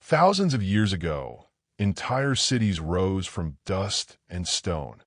Thousands of years ago, entire cities rose from dust and stone,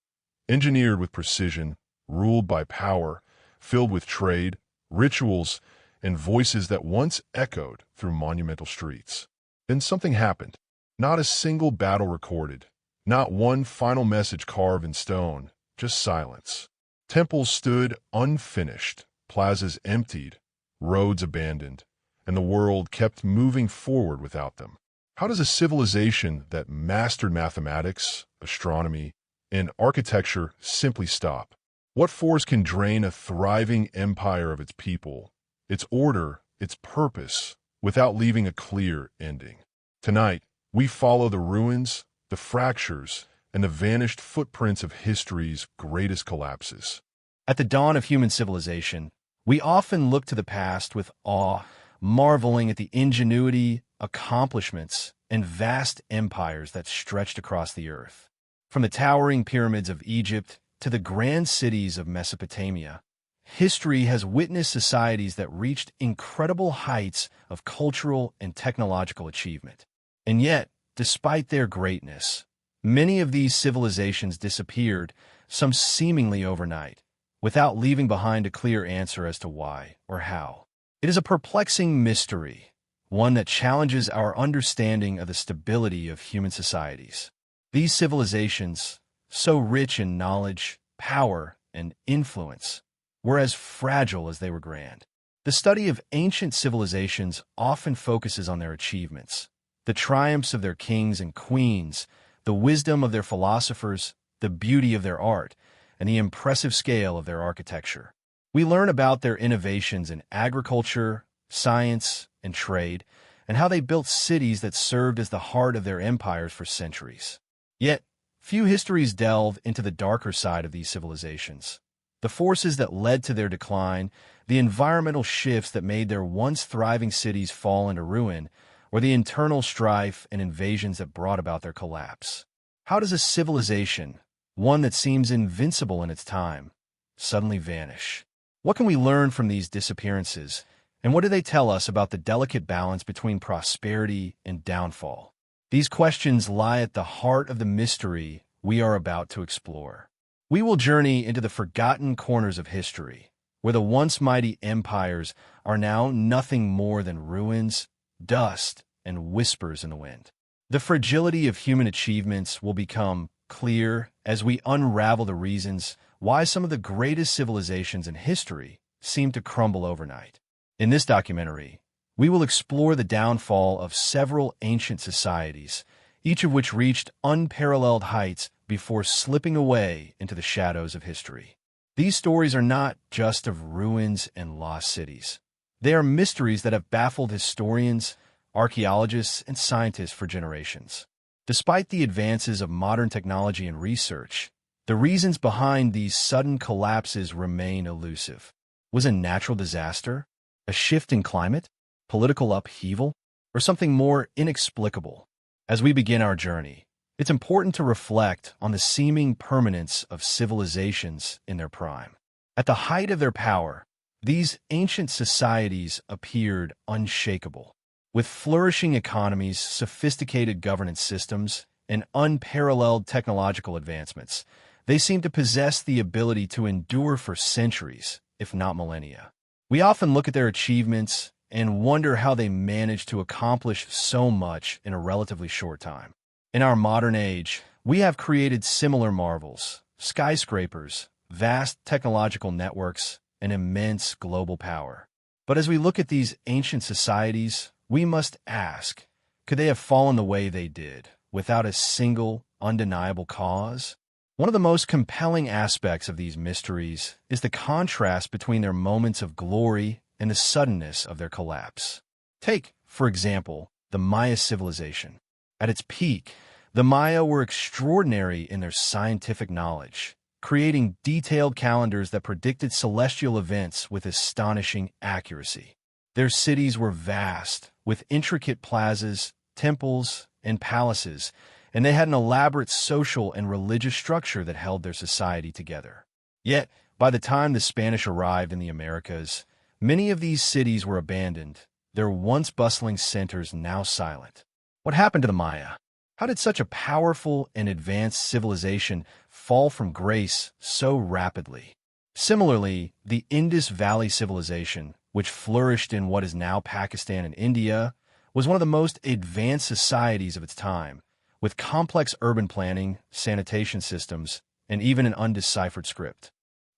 engineered with precision, ruled by power, filled with trade, rituals, and voices that once echoed through monumental streets. Then something happened. Not a single battle recorded, not one final message carved in stone, just silence. Temples stood unfinished, plazas emptied, roads abandoned, and the world kept moving forward without them. How does a civilization that mastered mathematics, astronomy, and architecture simply stop? What force can drain a thriving empire of its people, its order, its purpose, without leaving a clear ending? Tonight, we follow the ruins, the fractures, and the vanished footprints of history's greatest collapses. At the dawn of human civilization, we often look to the past with awe, marveling at the ingenuity, accomplishments, and vast empires that stretched across the earth. From the towering pyramids of Egypt to the grand cities of Mesopotamia, history has witnessed societies that reached incredible heights of cultural and technological achievement. And yet, despite their greatness, many of these civilizations disappeared, some seemingly overnight, without leaving behind a clear answer as to why or how. It is a perplexing mystery, one that challenges our understanding of the stability of human societies. These civilizations, so rich in knowledge, power, and influence, were as fragile as they were grand. The study of ancient civilizations often focuses on their achievements, the triumphs of their kings and queens, the wisdom of their philosophers, the beauty of their art, and the impressive scale of their architecture. We learn about their innovations in agriculture, science, and trade, and how they built cities that served as the heart of their empires for centuries. Yet, few histories delve into the darker side of these civilizations. The forces that led to their decline, the environmental shifts that made their once thriving cities fall into ruin, or the internal strife and invasions that brought about their collapse. How does a civilization, one that seems invincible in its time, suddenly vanish? What can we learn from these disappearances, and what do they tell us about the delicate balance between prosperity and downfall? These questions lie at the heart of the mystery we are about to explore. We will journey into the forgotten corners of history, where the once mighty empires are now nothing more than ruins, dust, and whispers in the wind. The fragility of human achievements will become clear as we unravel the reasons why some of the greatest civilizations in history seem to crumble overnight. In this documentary, we will explore the downfall of several ancient societies, each of which reached unparalleled heights before slipping away into the shadows of history. These stories are not just of ruins and lost cities. They are mysteries that have baffled historians, archaeologists, and scientists for generations. Despite the advances of modern technology and research, the reasons behind these sudden collapses remain elusive. Was a natural disaster, a shift in climate, political upheaval, or something more inexplicable? As we begin our journey, it's important to reflect on the seeming permanence of civilizations in their prime. At the height of their power, these ancient societies appeared unshakable. With flourishing economies, sophisticated governance systems, and unparalleled technological advancements, they seem to possess the ability to endure for centuries, if not millennia. We often look at their achievements and wonder how they managed to accomplish so much in a relatively short time. In our modern age, we have created similar marvels: skyscrapers, vast technological networks, and immense global power. But as we look at these ancient societies, we must ask, could they have fallen the way they did, without a single, undeniable cause? One of the most compelling aspects of these mysteries is the contrast between their moments of glory and the suddenness of their collapse. Take, for example, the Maya civilization. At its peak, the Maya were extraordinary in their scientific knowledge, creating detailed calendars that predicted celestial events with astonishing accuracy. Their cities were vast, with intricate plazas, temples, and palaces, and they had an elaborate social and religious structure that held their society together. Yet, by the time the Spanish arrived in the Americas, many of these cities were abandoned, their once bustling centers now silent. What happened to the Maya? How did such a powerful and advanced civilization fall from grace so rapidly? Similarly, the Indus Valley civilization, which flourished in what is now Pakistan and India, was one of the most advanced societies of its time, with complex urban planning, sanitation systems, and even an undeciphered script.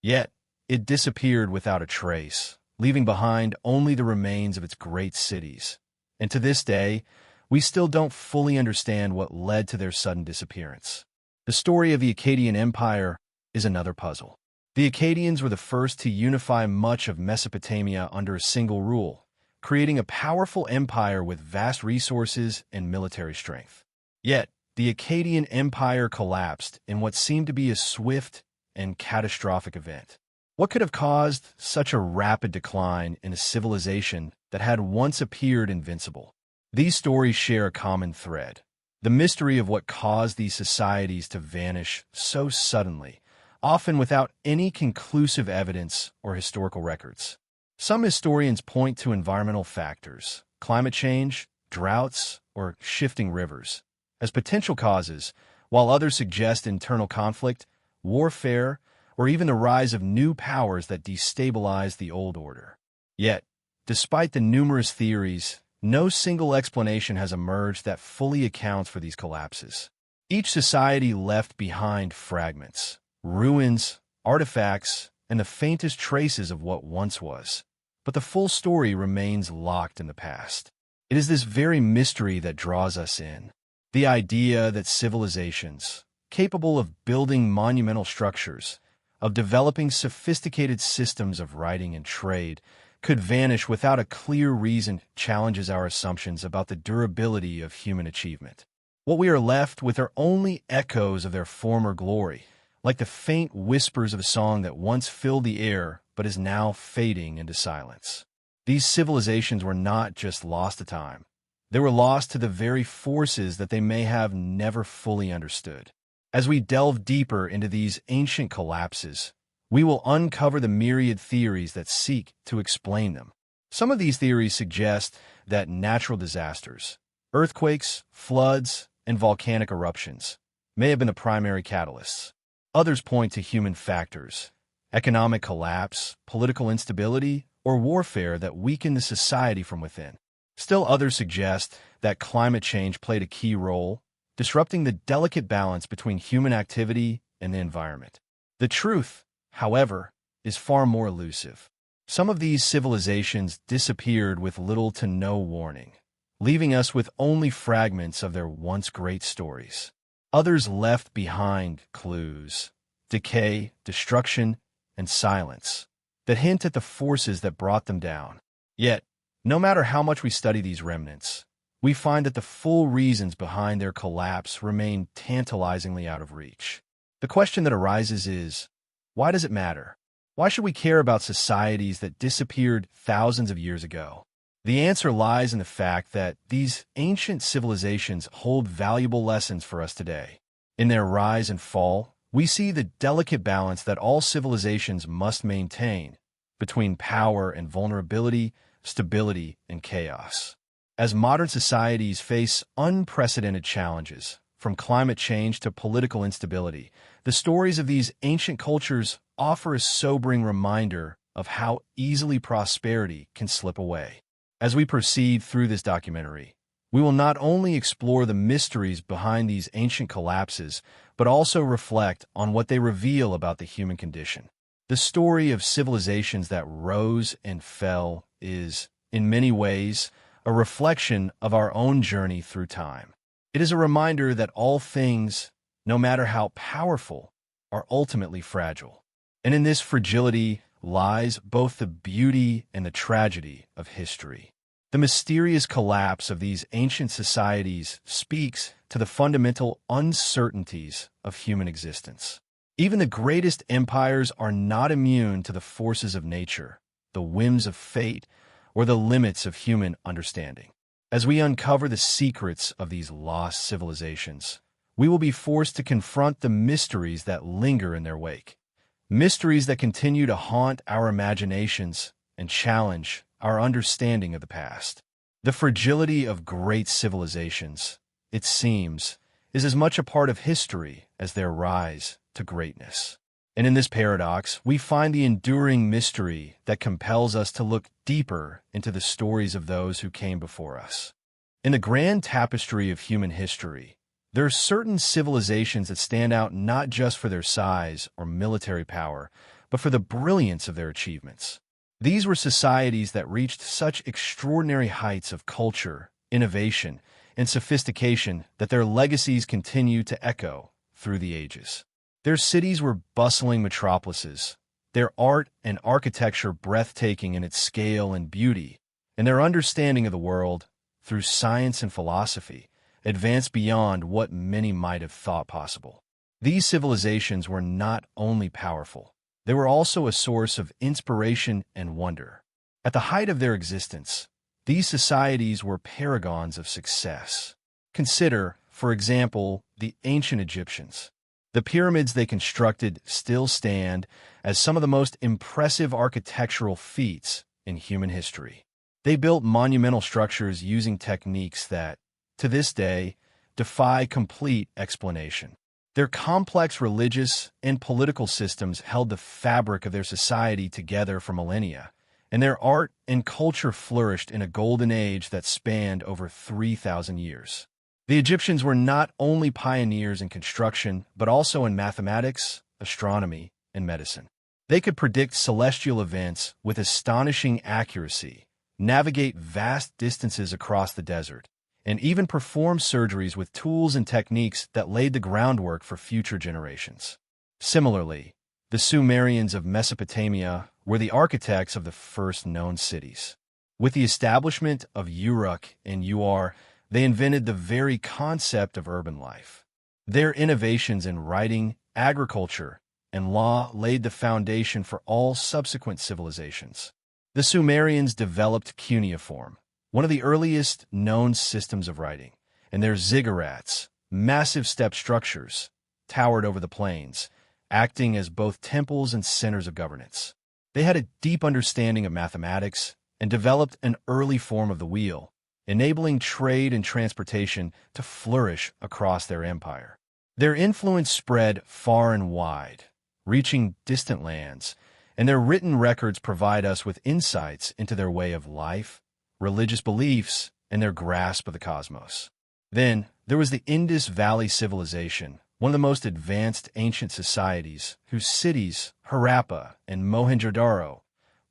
Yet, it disappeared without a trace, leaving behind only the remains of its great cities. And to this day, we still don't fully understand what led to their sudden disappearance. The story of the Akkadian Empire is another puzzle. The Akkadians were the first to unify much of Mesopotamia under a single rule, creating a powerful empire with vast resources and military strength. Yet, the Akkadian Empire collapsed in what seemed to be a swift and catastrophic event. What could have caused such a rapid decline in a civilization that had once appeared invincible? These stories share a common thread: the mystery of what caused these societies to vanish so suddenly, often without any conclusive evidence or historical records. Some historians point to environmental factors, climate change, droughts, or shifting rivers, as potential causes, while others suggest internal conflict, warfare, or even the rise of new powers that destabilize the old order. Yet, despite the numerous theories, no single explanation has emerged that fully accounts for these collapses. Each society left behind fragments, ruins, artifacts, and the faintest traces of what once was. But the full story remains locked in the past. It is this very mystery that draws us in. The idea that civilizations, capable of building monumental structures, of developing sophisticated systems of writing and trade, could vanish without a clear reason challenges our assumptions about the durability of human achievement. What we are left with are only echoes of their former glory, like the faint whispers of a song that once filled the air but is now fading into silence. These civilizations were not just lost to time. They were lost to the very forces that they may have never fully understood. As we delve deeper into these ancient collapses, we will uncover the myriad theories that seek to explain them. Some of these theories suggest that natural disasters, earthquakes, floods, and volcanic eruptions may have been the primary catalysts. Others point to human factors, economic collapse, political instability, or warfare that weakened the society from within. Still others suggest that climate change played a key role, disrupting the delicate balance between human activity and the environment. The truth, however, is far more elusive. Some of these civilizations disappeared with little to no warning, leaving us with only fragments of their once great stories. Others left behind clues, decay, destruction, and silence that hint at the forces that brought them down. Yet, no matter how much we study these remnants, we find that the full reasons behind their collapse remain tantalizingly out of reach. The question that arises is, why does it matter? Why should we care about societies that disappeared thousands of years ago? The answer lies in the fact that these ancient civilizations hold valuable lessons for us today. In their rise and fall, we see the delicate balance that all civilizations must maintain between power and vulnerability, stability and chaos. As modern societies face unprecedented challenges, from climate change to political instability, the stories of these ancient cultures offer a sobering reminder of how easily prosperity can slip away. As we proceed through this documentary, we will not only explore the mysteries behind these ancient collapses, but also reflect on what they reveal about the human condition. The story of civilizations that rose and fell is, in many ways, a reflection of our own journey through time. It is a reminder that all things, no matter how powerful, are ultimately fragile. And in this fragility lies both the beauty and the tragedy of history. The mysterious collapse of these ancient societies speaks to the fundamental uncertainties of human existence. Even the greatest empires are not immune to the forces of nature, the whims of fate, or the limits of human understanding. As we uncover the secrets of these lost civilizations, we will be forced to confront the mysteries that linger in their wake. Mysteries that continue to haunt our imaginations and challenge our understanding of the past. The fragility of great civilizations, it seems, is as much a part of history as their rise to greatness. And in this paradox, we find the enduring mystery that compels us to look deeper into the stories of those who came before us. In the grand tapestry of human history, there are certain civilizations that stand out not just for their size or military power, but for the brilliance of their achievements. These were societies that reached such extraordinary heights of culture, innovation, and sophistication that their legacies continue to echo through the ages. Their cities were bustling metropolises, their art and architecture breathtaking in its scale and beauty, and their understanding of the world, through science and philosophy, advanced beyond what many might have thought possible. These civilizations were not only powerful, they were also a source of inspiration and wonder. At the height of their existence, these societies were paragons of success. Consider, for example, the ancient Egyptians. The pyramids they constructed still stand as some of the most impressive architectural feats in human history. They built monumental structures using techniques that, to this day, defy complete explanation. Their complex religious and political systems held the fabric of their society together for millennia, and their art and culture flourished in a golden age that spanned over 3,000 years. The Egyptians were not only pioneers in construction, but also in mathematics, astronomy, and medicine. They could predict celestial events with astonishing accuracy, navigate vast distances across the desert, and even perform surgeries with tools and techniques that laid the groundwork for future generations. Similarly, the Sumerians of Mesopotamia were the architects of the first known cities. With the establishment of Uruk and Ur, they invented the very concept of urban life. Their innovations in writing, agriculture, and law laid the foundation for all subsequent civilizations. The Sumerians developed cuneiform, one of the earliest known systems of writing, and their ziggurats, massive step structures, towered over the plains, acting as both temples and centers of governance. They had a deep understanding of mathematics and developed an early form of the wheel, enabling trade and transportation to flourish across their empire. Their influence spread far and wide, reaching distant lands, and their written records provide us with insights into their way of life, religious beliefs, and their grasp of the cosmos. Then, there was the Indus Valley Civilization, one of the most advanced ancient societies, whose cities, Harappa and Mohenjo-daro,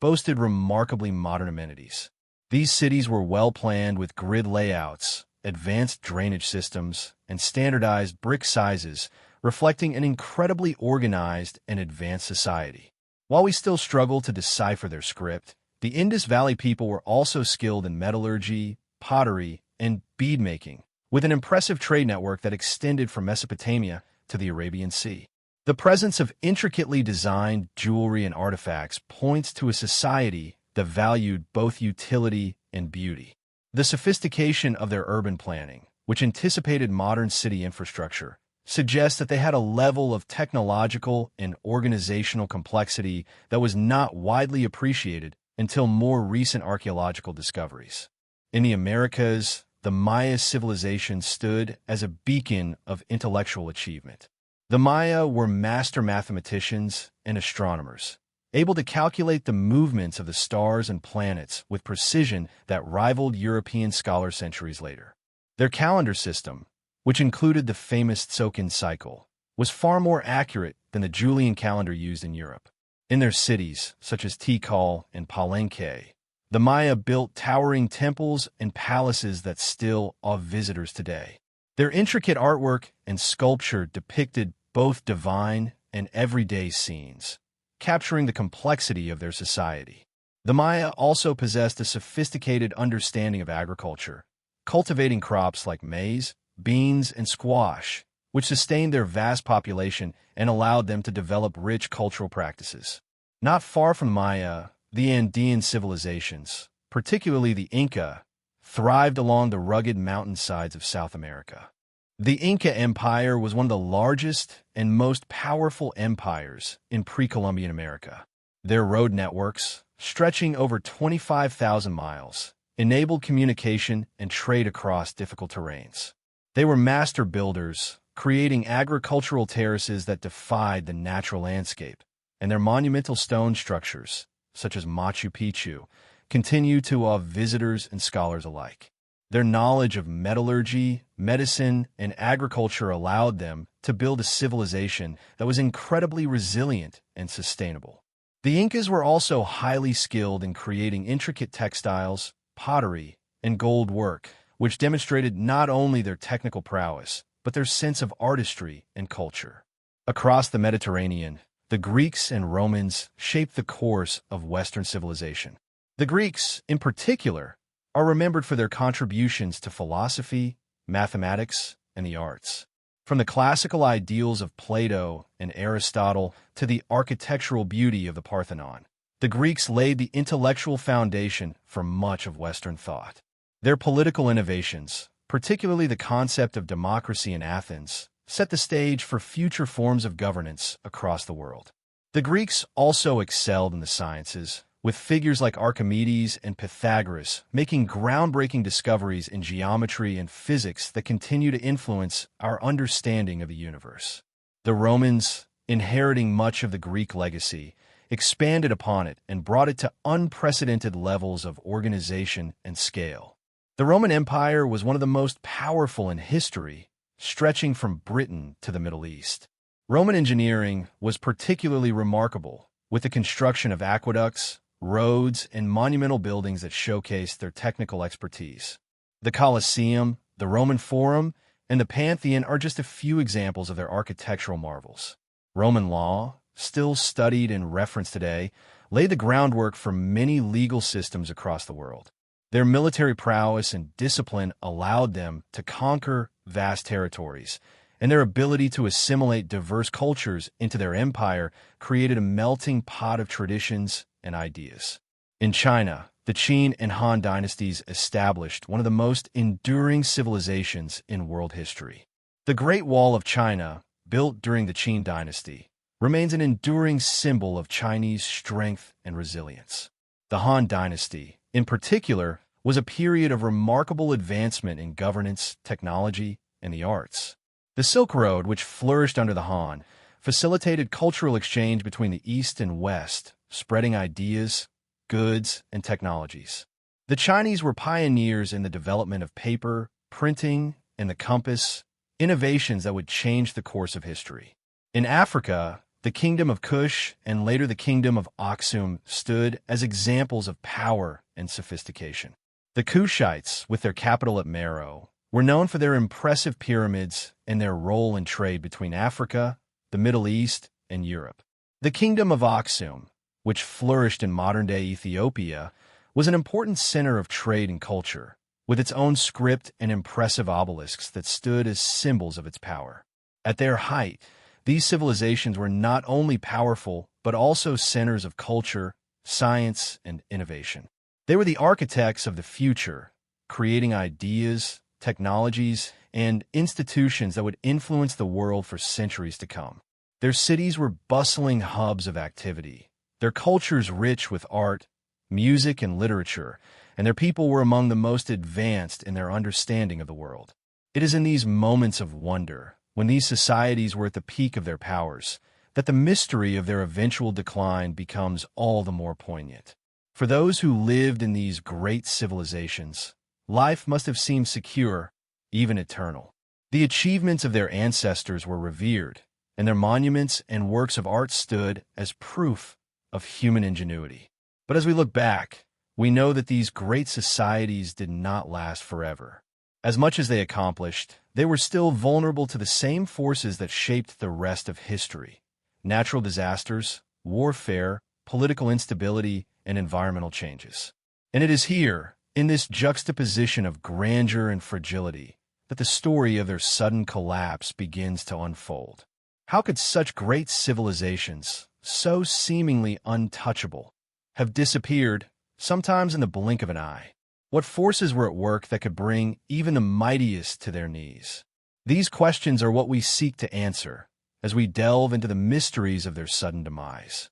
boasted remarkably modern amenities. These cities were well-planned with grid layouts, advanced drainage systems, and standardized brick sizes, reflecting an incredibly organized and advanced society. While we still struggle to decipher their script, the Indus Valley people were also skilled in metallurgy, pottery, and bead-making, with an impressive trade network that extended from Mesopotamia to the Arabian Sea. The presence of intricately designed jewelry and artifacts points to a society that valued both utility and beauty. The sophistication of their urban planning, which anticipated modern city infrastructure, suggests that they had a level of technological and organizational complexity that was not widely appreciated until more recent archaeological discoveries. In the Americas, the Maya civilization stood as a beacon of intellectual achievement. The Maya were master mathematicians and astronomers, able to calculate the movements of the stars and planets with precision that rivaled European scholars centuries later. Their calendar system, which included the famous Tsokin cycle, was far more accurate than the Julian calendar used in Europe. In their cities, such as Tikal and Palenque, the Maya built towering temples and palaces that still awe visitors today. Their intricate artwork and sculpture depicted both divine and everyday scenes, capturing the complexity of their society. The Maya also possessed a sophisticated understanding of agriculture, cultivating crops like maize, beans, and squash, which sustained their vast population and allowed them to develop rich cultural practices. Not far from Maya, the Andean civilizations, particularly the Inca, thrived along the rugged mountainsides of South America. The Inca Empire was one of the largest and most powerful empires in pre-Columbian America. Their road networks, stretching over 25,000 miles, enabled communication and trade across difficult terrains. They were master builders, creating agricultural terraces that defied the natural landscape, and their monumental stone structures, such as Machu Picchu, continue to awe visitors and scholars alike. Their knowledge of metallurgy, medicine, and agriculture allowed them to build a civilization that was incredibly resilient and sustainable. The Incas were also highly skilled in creating intricate textiles, pottery, and gold work, which demonstrated not only their technical prowess, but their sense of artistry and culture. Across the Mediterranean, the Greeks and Romans shaped the course of Western civilization. The Greeks, in particular, are remembered for their contributions to philosophy, mathematics, and the arts. From the classical ideals of Plato and Aristotle to the architectural beauty of the Parthenon, the Greeks laid the intellectual foundation for much of Western thought. Their political innovations, particularly the concept of democracy in Athens, set the stage for future forms of governance across the world. The Greeks also excelled in the sciences, with figures like Archimedes and Pythagoras making groundbreaking discoveries in geometry and physics that continue to influence our understanding of the universe. The Romans, inheriting much of the Greek legacy, expanded upon it and brought it to unprecedented levels of organization and scale. The Roman Empire was one of the most powerful in history, stretching from Britain to the Middle East. Roman engineering was particularly remarkable, with the construction of aqueducts, roads, and monumental buildings that showcased their technical expertise. The Colosseum, the Roman Forum, and the Pantheon are just a few examples of their architectural marvels. Roman law, still studied and referenced today, laid the groundwork for many legal systems across the world. Their military prowess and discipline allowed them to conquer vast territories, and their ability to assimilate diverse cultures into their empire created a melting pot of traditions and ideas. In China, the Qin and Han dynasties established one of the most enduring civilizations in world history. The Great Wall of China, built during the Qin dynasty, remains an enduring symbol of Chinese strength and resilience. The Han dynasty, in particular, was a period of remarkable advancement in governance, technology, and the arts. The Silk Road, which flourished under the Han, facilitated cultural exchange between the East and West, spreading ideas, goods, and technologies. The Chinese were pioneers in the development of paper, printing, and the compass, innovations that would change the course of history. In Africa, the Kingdom of Kush and later the Kingdom of Aksum stood as examples of power and sophistication. The Kushites, with their capital at Meroe, were known for their impressive pyramids and their role in trade between Africa, the Middle East, and Europe. The Kingdom of Aksum, which flourished in modern-day Ethiopia, was an important center of trade and culture, with its own script and impressive obelisks that stood as symbols of its power. At their height, these civilizations were not only powerful, but also centers of culture, science, and innovation. They were the architects of the future, creating ideas, technologies, and institutions that would influence the world for centuries to come. Their cities were bustling hubs of activity, their cultures rich with art, music, and literature, and their people were among the most advanced in their understanding of the world. It is in these moments of wonder, when these societies were at the peak of their powers, that the mystery of their eventual decline becomes all the more poignant. For those who lived in these great civilizations, life must have seemed secure, even eternal. The achievements of their ancestors were revered, and their monuments and works of art stood as proof of human ingenuity. But as we look back, we know that these great societies did not last forever. As much as they accomplished, they were still vulnerable to the same forces that shaped the rest of history: natural disasters, warfare, political instability, and environmental changes. And it is here, in this juxtaposition of grandeur and fragility, that the story of their sudden collapse begins to unfold. How could such great civilizations, so seemingly untouchable, have disappeared, sometimes in the blink of an eye? What forces were at work that could bring even the mightiest to their knees? These questions are what we seek to answer as we delve into the mysteries of their sudden demise.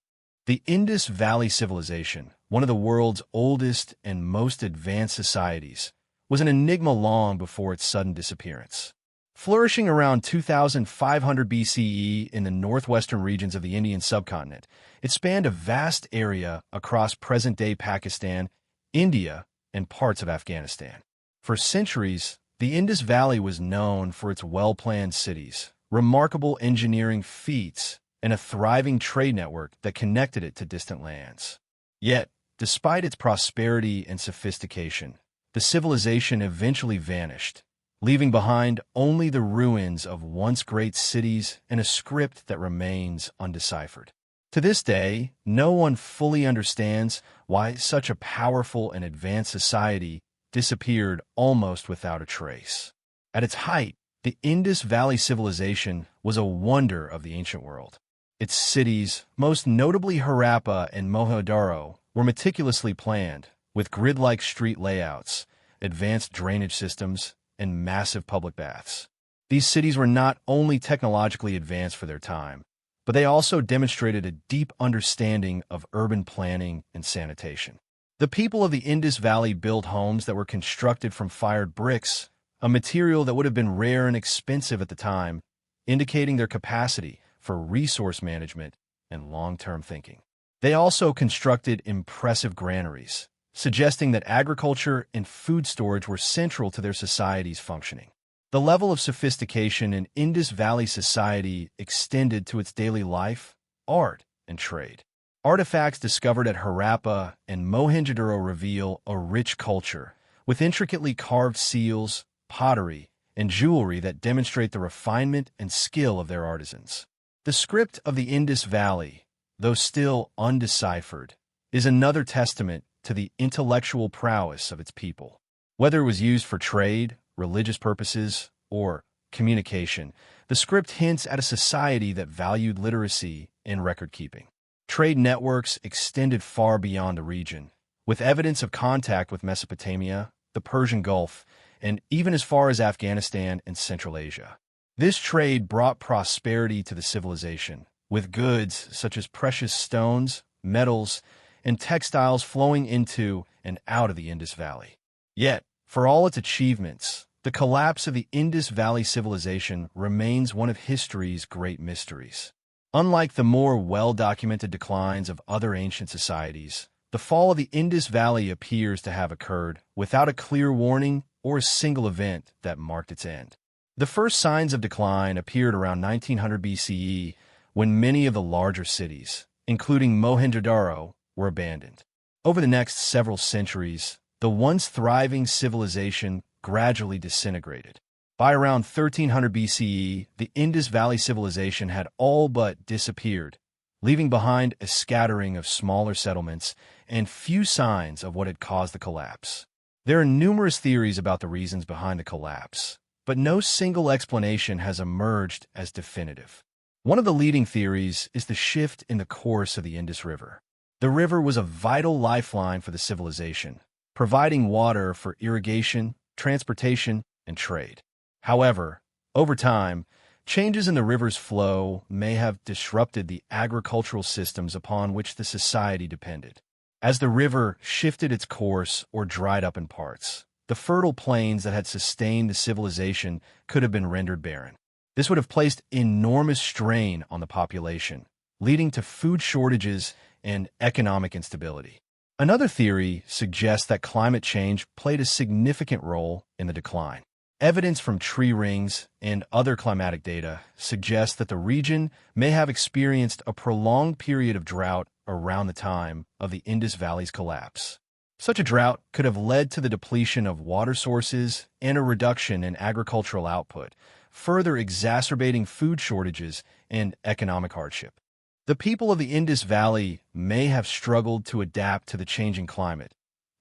The Indus Valley Civilization one of the world's oldest and most advanced societies, was an enigma long before its sudden disappearance. Flourishing around 2500 BCE in the northwestern regions of the Indian subcontinent, it spanned a vast area across present-day Pakistan, India, and parts of Afghanistan. For centuries, the Indus Valley was known for its well-planned cities, remarkable engineering feats, and a thriving trade network that connected it to distant lands. Yet, despite its prosperity and sophistication, the civilization eventually vanished, leaving behind only the ruins of once great cities and a script that remains undeciphered. To this day, no one fully understands why such a powerful and advanced society disappeared almost without a trace. At its height, the Indus Valley civilization was a wonder of the ancient world. Its cities, most notably Harappa and Mohenjo-daro, were meticulously planned, with grid-like street layouts, advanced drainage systems, and massive public baths. These cities were not only technologically advanced for their time, but they also demonstrated a deep understanding of urban planning and sanitation. The people of the Indus Valley built homes that were constructed from fired bricks, a material that would have been rare and expensive at the time, indicating their capacity for resource management and long-term thinking. They also constructed impressive granaries, suggesting that agriculture and food storage were central to their society's functioning. The level of sophistication in Indus Valley society extended to its daily life, art, and trade. Artifacts discovered at Harappa and Mohenjo-daro reveal a rich culture, with intricately carved seals, pottery, and jewelry that demonstrate the refinement and skill of their artisans. The script of the Indus Valley, though still undeciphered, is another testament to the intellectual prowess of its people. Whether it was used for trade, religious purposes, or communication, the script hints at a society that valued literacy and record-keeping. Trade networks extended far beyond the region, with evidence of contact with Mesopotamia, the Persian Gulf, and even as far as Afghanistan and Central Asia. This trade brought prosperity to the civilization, with goods such as precious stones, metals, and textiles flowing into and out of the Indus Valley. Yet, for all its achievements, the collapse of the Indus Valley civilization remains one of history's great mysteries. Unlike the more well-documented declines of other ancient societies, the fall of the Indus Valley appears to have occurred without a clear warning or a single event that marked its end. The first signs of decline appeared around 1900 BCE when many of the larger cities, including Mohenjo-daro, were abandoned. Over the next several centuries, the once thriving civilization gradually disintegrated. By around 1300 BCE, the Indus Valley civilization had all but disappeared, leaving behind a scattering of smaller settlements and few signs of what had caused the collapse. There are numerous theories about the reasons behind the collapse, but no single explanation has emerged as definitive. One of the leading theories is the shift in the course of the Indus River. The river was a vital lifeline for the civilization, providing water for irrigation, transportation, and trade. However, over time, changes in the river's flow may have disrupted the agricultural systems upon which the society depended. As the river shifted its course or dried up in parts, the fertile plains that had sustained the civilization could have been rendered barren. This would have placed enormous strain on the population, leading to food shortages and economic instability. Another theory suggests that climate change played a significant role in the decline. Evidence from tree rings and other climatic data suggests that the region may have experienced a prolonged period of drought around the time of the Indus Valley's collapse. Such a drought could have led to the depletion of water sources and a reduction in agricultural output, further exacerbating food shortages and economic hardship. The people of the Indus Valley may have struggled to adapt to the changing climate,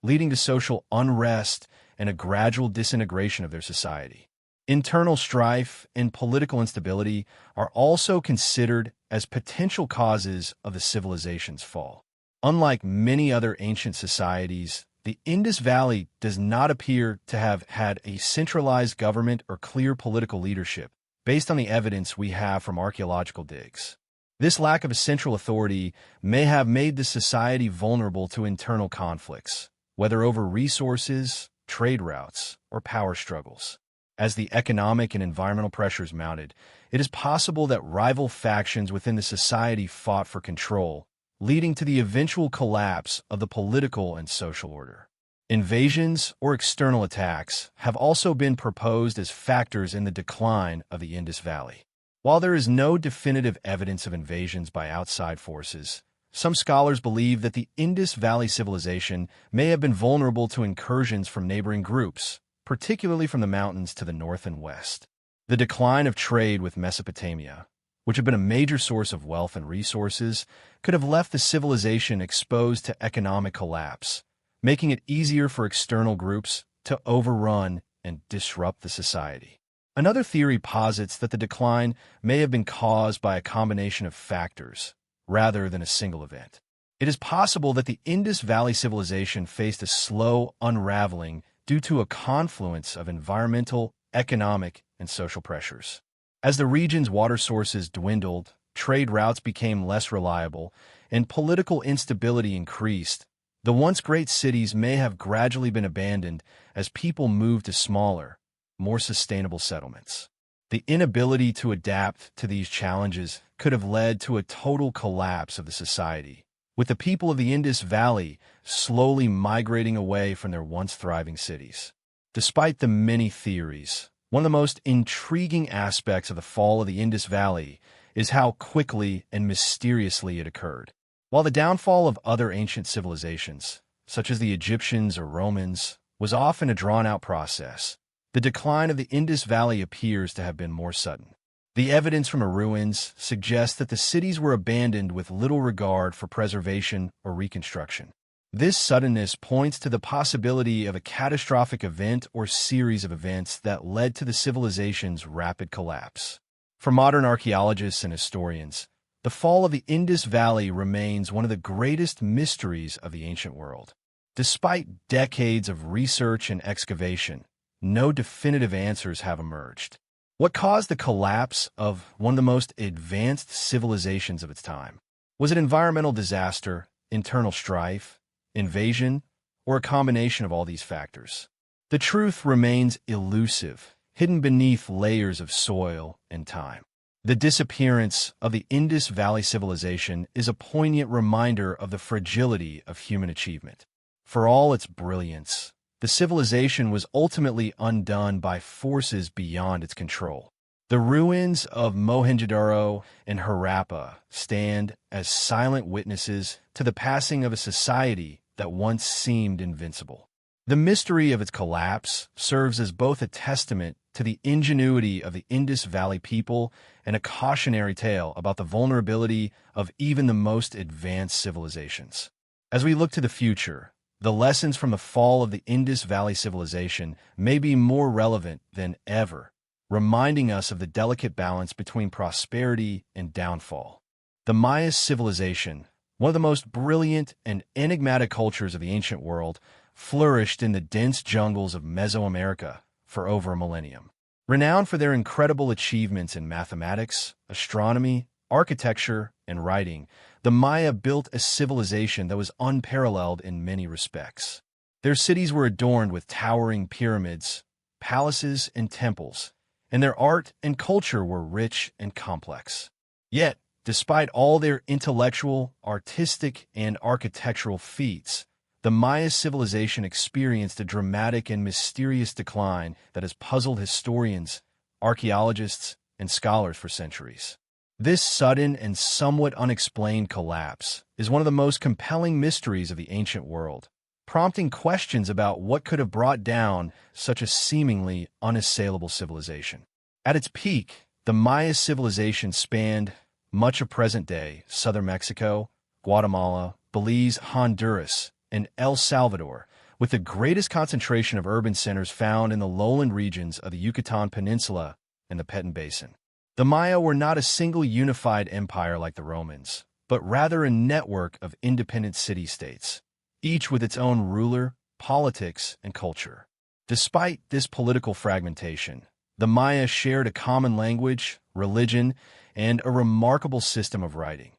leading to social unrest and a gradual disintegration of their society. Internal strife and political instability are also considered as potential causes of the civilization's fall. Unlike many other ancient societies, the Indus Valley does not appear to have had a centralized government or clear political leadership, based on the evidence we have from archaeological digs. This lack of a central authority may have made the society vulnerable to internal conflicts, whether over resources, trade routes, or power struggles. As the economic and environmental pressures mounted, it is possible that rival factions within the society fought for control, leading to the eventual collapse of the political and social order. Invasions or external attacks have also been proposed as factors in the decline of the Indus Valley. While there is no definitive evidence of invasions by outside forces, some scholars believe that the Indus Valley civilization may have been vulnerable to incursions from neighboring groups, particularly from the mountains to the north and west. The decline of trade with Mesopotamia, which had been a major source of wealth and resources, could have left the civilization exposed to economic collapse, making it easier for external groups to overrun and disrupt the society. Another theory posits that the decline may have been caused by a combination of factors, rather than a single event. It is possible that the Indus Valley civilization faced a slow unraveling due to a confluence of environmental, economic, and social pressures. As the region's water sources dwindled, trade routes became less reliable, and political instability increased, the once great cities may have gradually been abandoned as people moved to smaller, more sustainable settlements. The inability to adapt to these challenges could have led to a total collapse of the society, with the people of the Indus Valley slowly migrating away from their once thriving cities. Despite the many theories, one of the most intriguing aspects of the fall of the Indus Valley is how quickly and mysteriously it occurred. While the downfall of other ancient civilizations, such as the Egyptians or Romans, was often a drawn-out process, the decline of the Indus Valley appears to have been more sudden. The evidence from the ruins suggests that the cities were abandoned with little regard for preservation or reconstruction. This suddenness points to the possibility of a catastrophic event or series of events that led to the civilization's rapid collapse. For modern archaeologists and historians, the fall of the Indus Valley remains one of the greatest mysteries of the ancient world. Despite decades of research and excavation, no definitive answers have emerged. What caused the collapse of one of the most advanced civilizations of its time? Was it environmental disaster, internal strife, invasion, or a combination of all these factors? The truth remains elusive, hidden beneath layers of soil and time. The disappearance of the Indus Valley civilization is a poignant reminder of the fragility of human achievement. For all its brilliance, the civilization was ultimately undone by forces beyond its control. The ruins of Mohenjo-daro and Harappa stand as silent witnesses to the passing of a society that once seemed invincible. The mystery of its collapse serves as both a testament to the ingenuity of the Indus Valley people and a cautionary tale about the vulnerability of even the most advanced civilizations. As we look to the future, the lessons from the fall of the Indus Valley civilization may be more relevant than ever, reminding us of the delicate balance between prosperity and downfall. The Maya civilization, one of the most brilliant and enigmatic cultures of the ancient world, flourished in the dense jungles of Mesoamerica for over a millennium. Renowned for their incredible achievements in mathematics, astronomy, architecture, and writing, the Maya built a civilization that was unparalleled in many respects. Their cities were adorned with towering pyramids, palaces, and temples, and their art and culture were rich and complex. Yet, despite all their intellectual, artistic, and architectural feats, the Maya civilization experienced a dramatic and mysterious decline that has puzzled historians, archaeologists, and scholars for centuries. This sudden and somewhat unexplained collapse is one of the most compelling mysteries of the ancient world, prompting questions about what could have brought down such a seemingly unassailable civilization. At its peak, the Maya civilization spanned much of present-day southern Mexico, Guatemala, Belize, Honduras, and El Salvador, with the greatest concentration of urban centers found in the lowland regions of the Yucatan Peninsula and the Petén Basin. The Maya were not a single unified empire like the Romans, but rather a network of independent city-states, each with its own ruler, politics, and culture. Despite this political fragmentation, the Maya shared a common language, religion, and a remarkable system of writing,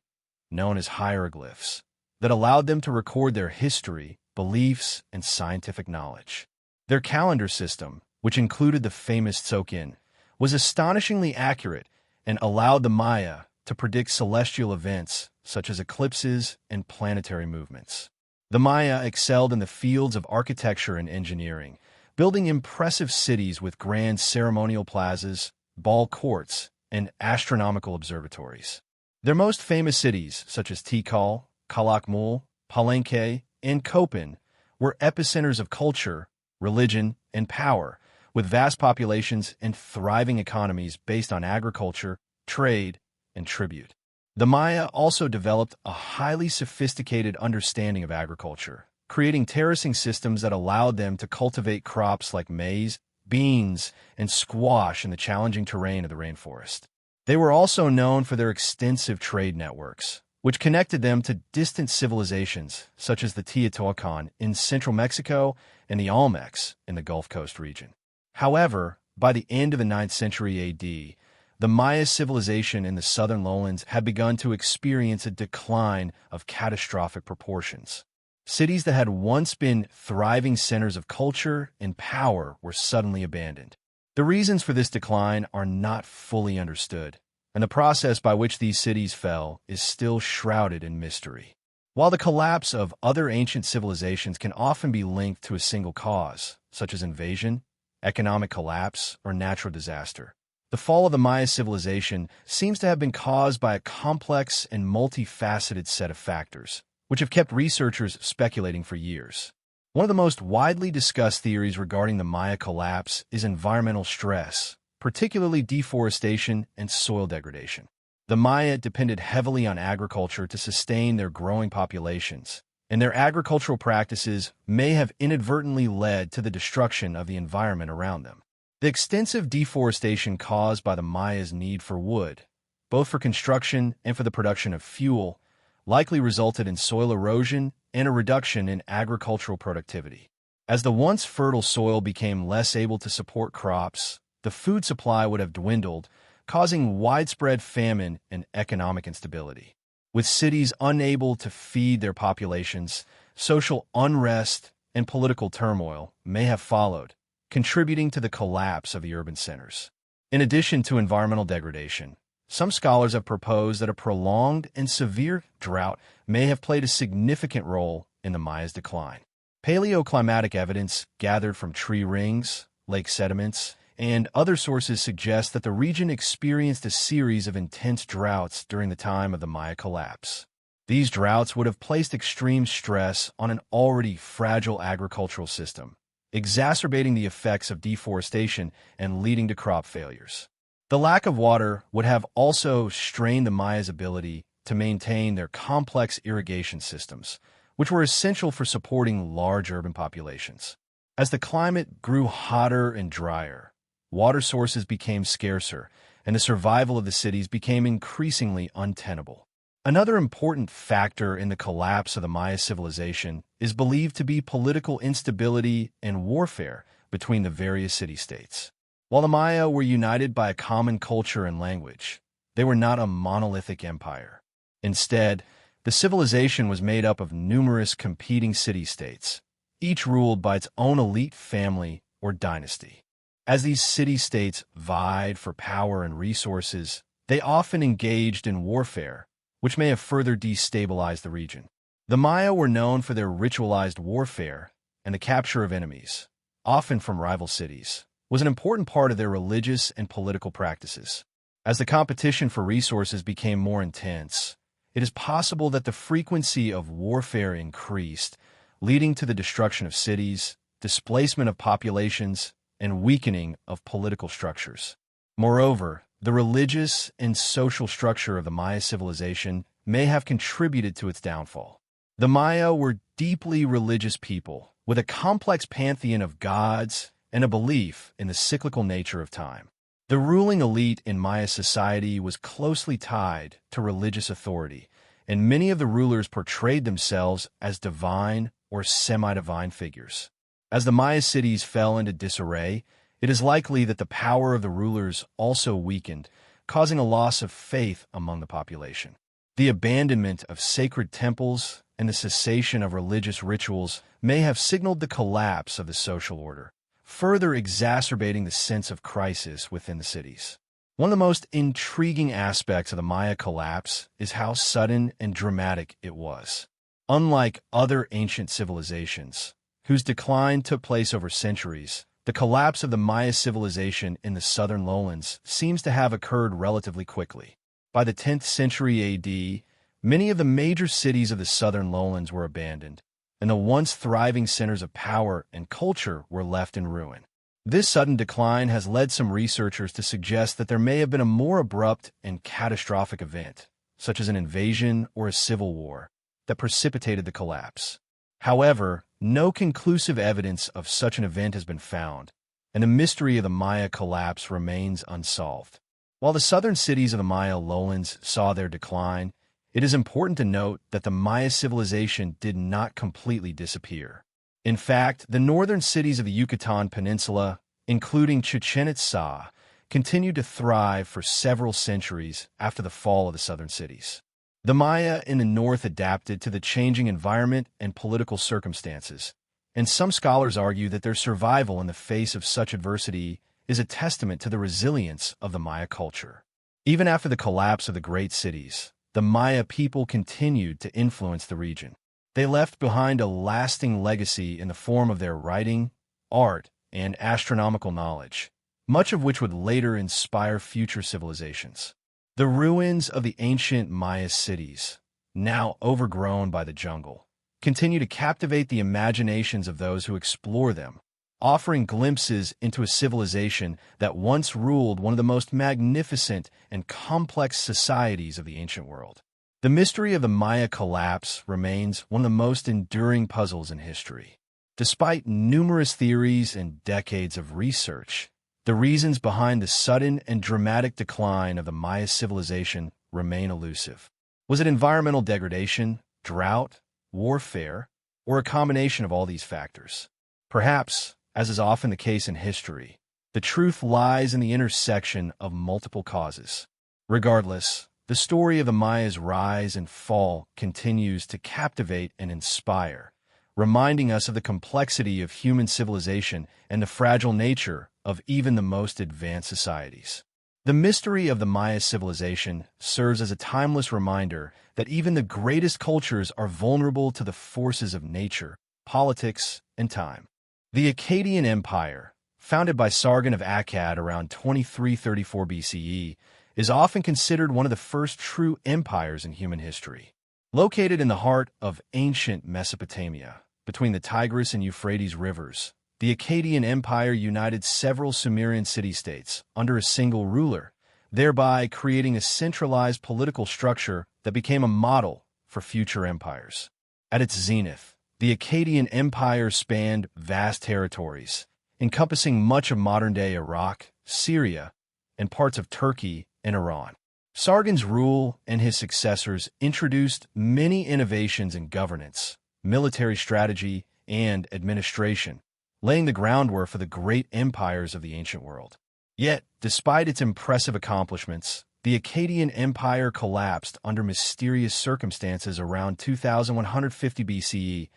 known as hieroglyphs, that allowed them to record their history, beliefs, and scientific knowledge. Their calendar system, which included the famous Tzolk'in, was astonishingly accurate and allowed the Maya to predict celestial events such as eclipses and planetary movements. The Maya excelled in the fields of architecture and engineering, building impressive cities with grand ceremonial plazas, ball courts, and astronomical observatories. Their most famous cities, such as Tikal, Calakmul, Palenque, and Copan, were epicenters of culture, religion, and power, with vast populations and thriving economies based on agriculture, trade, and tribute. The Maya also developed a highly sophisticated understanding of agriculture, creating terracing systems that allowed them to cultivate crops like maize, beans, and squash in the challenging terrain of the rainforest. They were also known for their extensive trade networks, which connected them to distant civilizations such as the Teotihuacan in central Mexico and the Olmecs in the Gulf Coast region. However, by the end of the 9th century AD, the Maya civilization in the southern lowlands had begun to experience a decline of catastrophic proportions. Cities that had once been thriving centers of culture and power were suddenly abandoned. The reasons for this decline are not fully understood, and the process by which these cities fell is still shrouded in mystery. While the collapse of other ancient civilizations can often be linked to a single cause, such as invasion, economic collapse, or natural disaster, the fall of the Maya civilization seems to have been caused by a complex and multifaceted set of factors, which have kept researchers speculating for years. One of the most widely discussed theories regarding the Maya collapse is environmental stress, particularly deforestation and soil degradation. The Maya depended heavily on agriculture to sustain their growing populations, and their agricultural practices may have inadvertently led to the destruction of the environment around them. The extensive deforestation caused by the Maya's need for wood, both for construction and for the production of fuel, likely resulted in soil erosion and a reduction in agricultural productivity. As the once fertile soil became less able to support crops, the food supply would have dwindled, causing widespread famine and economic instability. With cities unable to feed their populations, social unrest and political turmoil may have followed, contributing to the collapse of the urban centers. In addition to environmental degradation, some scholars have proposed that a prolonged and severe drought may have played a significant role in the Maya's decline. Paleoclimatic evidence gathered from tree rings, lake sediments, and other sources suggest that the region experienced a series of intense droughts during the time of the Maya collapse. These droughts would have placed extreme stress on an already fragile agricultural system, exacerbating the effects of deforestation and leading to crop failures. The lack of water would have also strained the Maya's ability to maintain their complex irrigation systems, which were essential for supporting large urban populations. As the climate grew hotter and drier, water sources became scarcer, and the survival of the cities became increasingly untenable. Another important factor in the collapse of the Maya civilization is believed to be political instability and warfare between the various city-states. While the Maya were united by a common culture and language, they were not a monolithic empire. Instead, the civilization was made up of numerous competing city-states, each ruled by its own elite family or dynasty. As these city-states vied for power and resources, they often engaged in warfare, which may have further destabilized the region. The Maya were known for their ritualized warfare, and the capture of enemies, often from rival cities, was an important part of their religious and political practices. As the competition for resources became more intense, it is possible that the frequency of warfare increased, leading to the destruction of cities, displacement of populations, and weakening of political structures. Moreover, the religious and social structure of the Maya civilization may have contributed to its downfall. The Maya were deeply religious people, with a complex pantheon of gods and a belief in the cyclical nature of time. The ruling elite in Maya society was closely tied to religious authority, and many of the rulers portrayed themselves as divine or semi-divine figures. As the Maya cities fell into disarray, it is likely that the power of the rulers also weakened, causing a loss of faith among the population. The abandonment of sacred temples and the cessation of religious rituals may have signaled the collapse of the social order, further exacerbating the sense of crisis within the cities. One of the most intriguing aspects of the Maya collapse is how sudden and dramatic it was. Unlike other ancient civilizations, whose decline took place over centuries, the collapse of the Maya civilization in the southern lowlands seems to have occurred relatively quickly. By the 10th century AD, many of the major cities of the southern lowlands were abandoned, and the once thriving centers of power and culture were left in ruin. This sudden decline has led some researchers to suggest that there may have been a more abrupt and catastrophic event, such as an invasion or a civil war, that precipitated the collapse. However, no conclusive evidence of such an event has been found, and the mystery of the Maya collapse remains unsolved. While the southern cities of the Maya lowlands saw their decline, it is important to note that the Maya civilization did not completely disappear. In fact, the northern cities of the Yucatan Peninsula, including Chichen Itza, continued to thrive for several centuries after the fall of the southern cities. The Maya in the north adapted to the changing environment and political circumstances, and some scholars argue that their survival in the face of such adversity is a testament to the resilience of the Maya culture. Even after the collapse of the great cities, the Maya people continued to influence the region. They left behind a lasting legacy in the form of their writing, art, and astronomical knowledge, much of which would later inspire future civilizations. The ruins of the ancient Maya cities, now overgrown by the jungle, continue to captivate the imaginations of those who explore them, offering glimpses into a civilization that once ruled one of the most magnificent and complex societies of the ancient world. The mystery of the Maya collapse remains one of the most enduring puzzles in history. Despite numerous theories and decades of research, the reasons behind the sudden and dramatic decline of the Maya civilization remain elusive. Was it environmental degradation, drought, warfare, or a combination of all these factors? Perhaps, as is often the case in history, the truth lies in the intersection of multiple causes. Regardless, the story of the Maya's rise and fall continues to captivate and inspire, reminding us of the complexity of human civilization and the fragile nature of even the most advanced societies. The mystery of the Maya civilization serves as a timeless reminder that even the greatest cultures are vulnerable to the forces of nature, politics, and time. The Akkadian Empire, founded by Sargon of Akkad around 2334 BCE, is often considered one of the first true empires in human history. Located in the heart of ancient Mesopotamia, between the Tigris and Euphrates rivers, the Akkadian Empire united several Sumerian city-states under a single ruler, thereby creating a centralized political structure that became a model for future empires. At its zenith, the Akkadian Empire spanned vast territories, encompassing much of modern-day Iraq, Syria, and parts of Turkey and Iran. Sargon's rule and his successors introduced many innovations in governance, military strategy, and administration, laying the groundwork for the great empires of the ancient world. Yet, despite its impressive accomplishments, the Akkadian Empire collapsed under mysterious circumstances around 2150 BCE,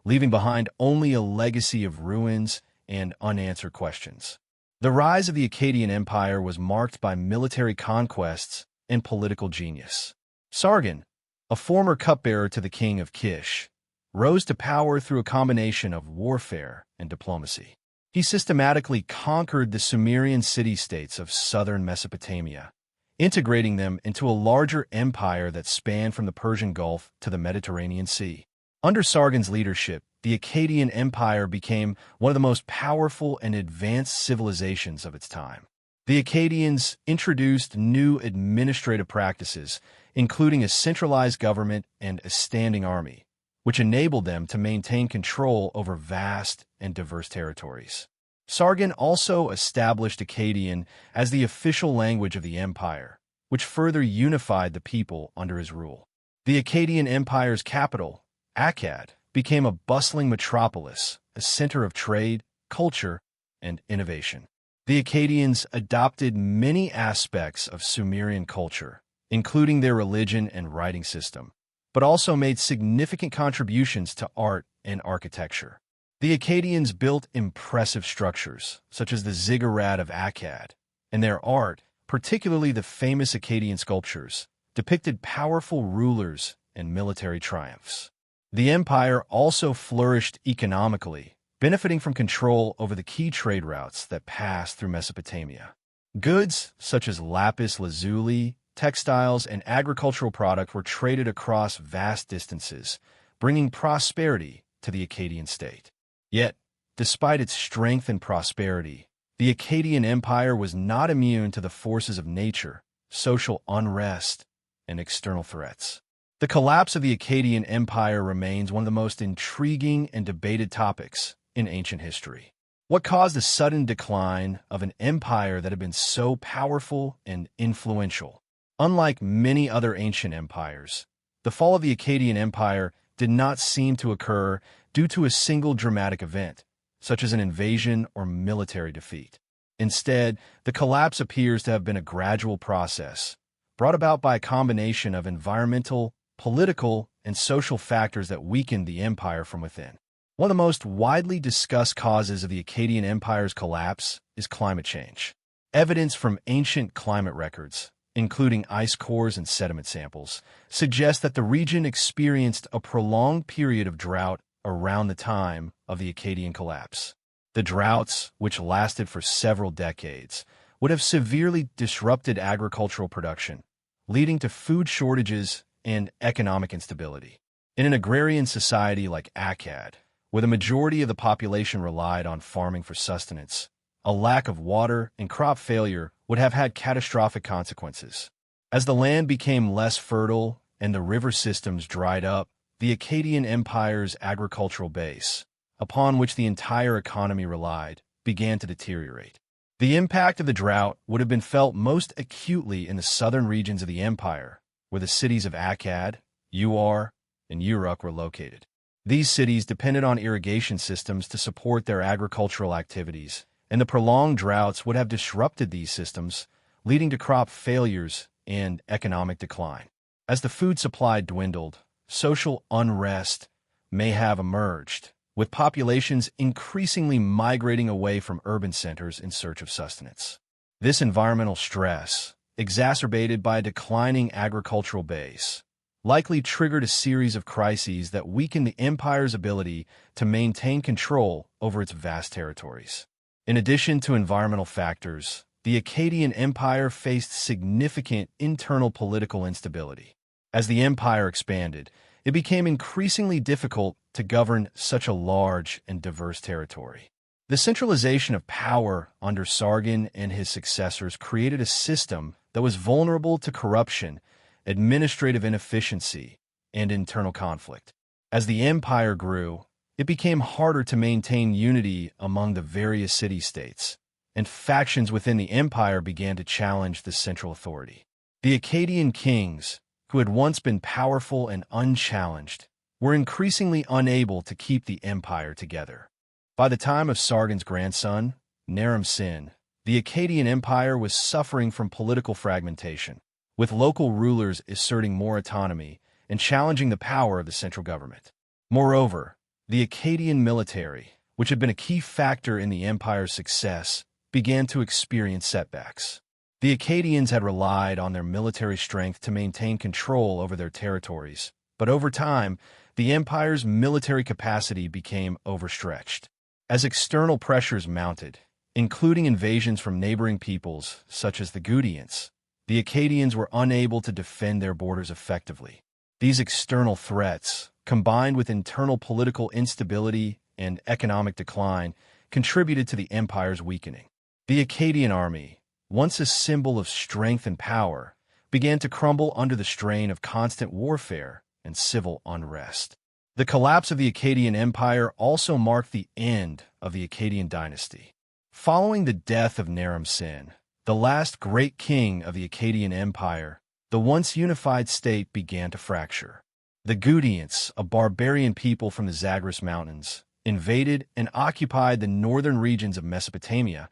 leaving behind only a legacy of ruins and unanswered questions. The rise of the Akkadian Empire was marked by military conquests and political genius. Sargon, a former cupbearer to the king of Kish, rose to power through a combination of warfare and diplomacy. He systematically conquered the Sumerian city-states of southern Mesopotamia, integrating them into a larger empire that spanned from the Persian Gulf to the Mediterranean Sea. Under Sargon's leadership, the Akkadian Empire became one of the most powerful and advanced civilizations of its time. The Akkadians introduced new administrative practices, including a centralized government and a standing army, which enabled them to maintain control over vast and diverse territories. Sargon also established Akkadian as the official language of the empire, which further unified the people under his rule. The Akkadian Empire's capital, Akkad, became a bustling metropolis, a center of trade, culture, and innovation. The Akkadians adopted many aspects of Sumerian culture, including their religion and writing system, but also made significant contributions to art and architecture. The Akkadians built impressive structures, such as the ziggurat of Akkad, and their art, particularly the famous Akkadian sculptures, depicted powerful rulers and military triumphs. The empire also flourished economically, benefiting from control over the key trade routes that passed through Mesopotamia. Goods such as lapis lazuli, textiles, and agricultural products were traded across vast distances, bringing prosperity to the Akkadian state. Yet, despite its strength and prosperity, the Akkadian Empire was not immune to the forces of nature, social unrest, and external threats. The collapse of the Akkadian Empire remains one of the most intriguing and debated topics in ancient history. What caused the sudden decline of an empire that had been so powerful and influential? Unlike many other ancient empires, the fall of the Akkadian Empire did not seem to occur due to a single dramatic event, such as an invasion or military defeat. Instead, the collapse appears to have been a gradual process, brought about by a combination of environmental, political, and social factors that weakened the empire from within. One of the most widely discussed causes of the Akkadian Empire's collapse is climate change. Evidence from ancient climate records, including ice cores and sediment samples, suggest that the region experienced a prolonged period of drought around the time of the Akkadian collapse. The droughts, which lasted for several decades, would have severely disrupted agricultural production, leading to food shortages and economic instability. In an agrarian society like Akkad, where the majority of the population relied on farming for sustenance, a lack of water and crop failure would have had catastrophic consequences. As the land became less fertile and the river systems dried up, the Akkadian Empire's agricultural base, upon which the entire economy relied, began to deteriorate. The impact of the drought would have been felt most acutely in the southern regions of the empire, where the cities of Akkad, Uar, and Uruk were located. These cities depended on irrigation systems to support their agricultural activities, and the prolonged droughts would have disrupted these systems, leading to crop failures and economic decline. As the food supply dwindled, social unrest may have emerged, with populations increasingly migrating away from urban centers in search of sustenance. This environmental stress, exacerbated by a declining agricultural base, likely triggered a series of crises that weakened the empire's ability to maintain control over its vast territories. In addition to environmental factors, the Akkadian Empire faced significant internal political instability. As the empire expanded, it became increasingly difficult to govern such a large and diverse territory. The centralization of power under Sargon and his successors created a system that was vulnerable to corruption, administrative inefficiency, and internal conflict. As the empire grew, it became harder to maintain unity among the various city-states, and factions within the empire began to challenge the central authority. The Akkadian kings, who had once been powerful and unchallenged, were increasingly unable to keep the empire together. By the time of Sargon's grandson, Naram-Sin, the Akkadian Empire was suffering from political fragmentation, with local rulers asserting more autonomy and challenging the power of the central government. Moreover, the Akkadian military, which had been a key factor in the empire's success, began to experience setbacks. The Akkadians had relied on their military strength to maintain control over their territories, but over time, the empire's military capacity became overstretched. As external pressures mounted, including invasions from neighboring peoples such as the Gutians, the Akkadians were unable to defend their borders effectively. These external threats, combined with internal political instability and economic decline, contributed to the empire's weakening. The Akkadian army, once a symbol of strength and power, began to crumble under the strain of constant warfare and civil unrest. The collapse of the Akkadian Empire also marked the end of the Akkadian dynasty. Following the death of Naram-Sin, the last great king of the Akkadian Empire, the once unified state began to fracture. The Gutians, a barbarian people from the Zagros Mountains, invaded and occupied the northern regions of Mesopotamia,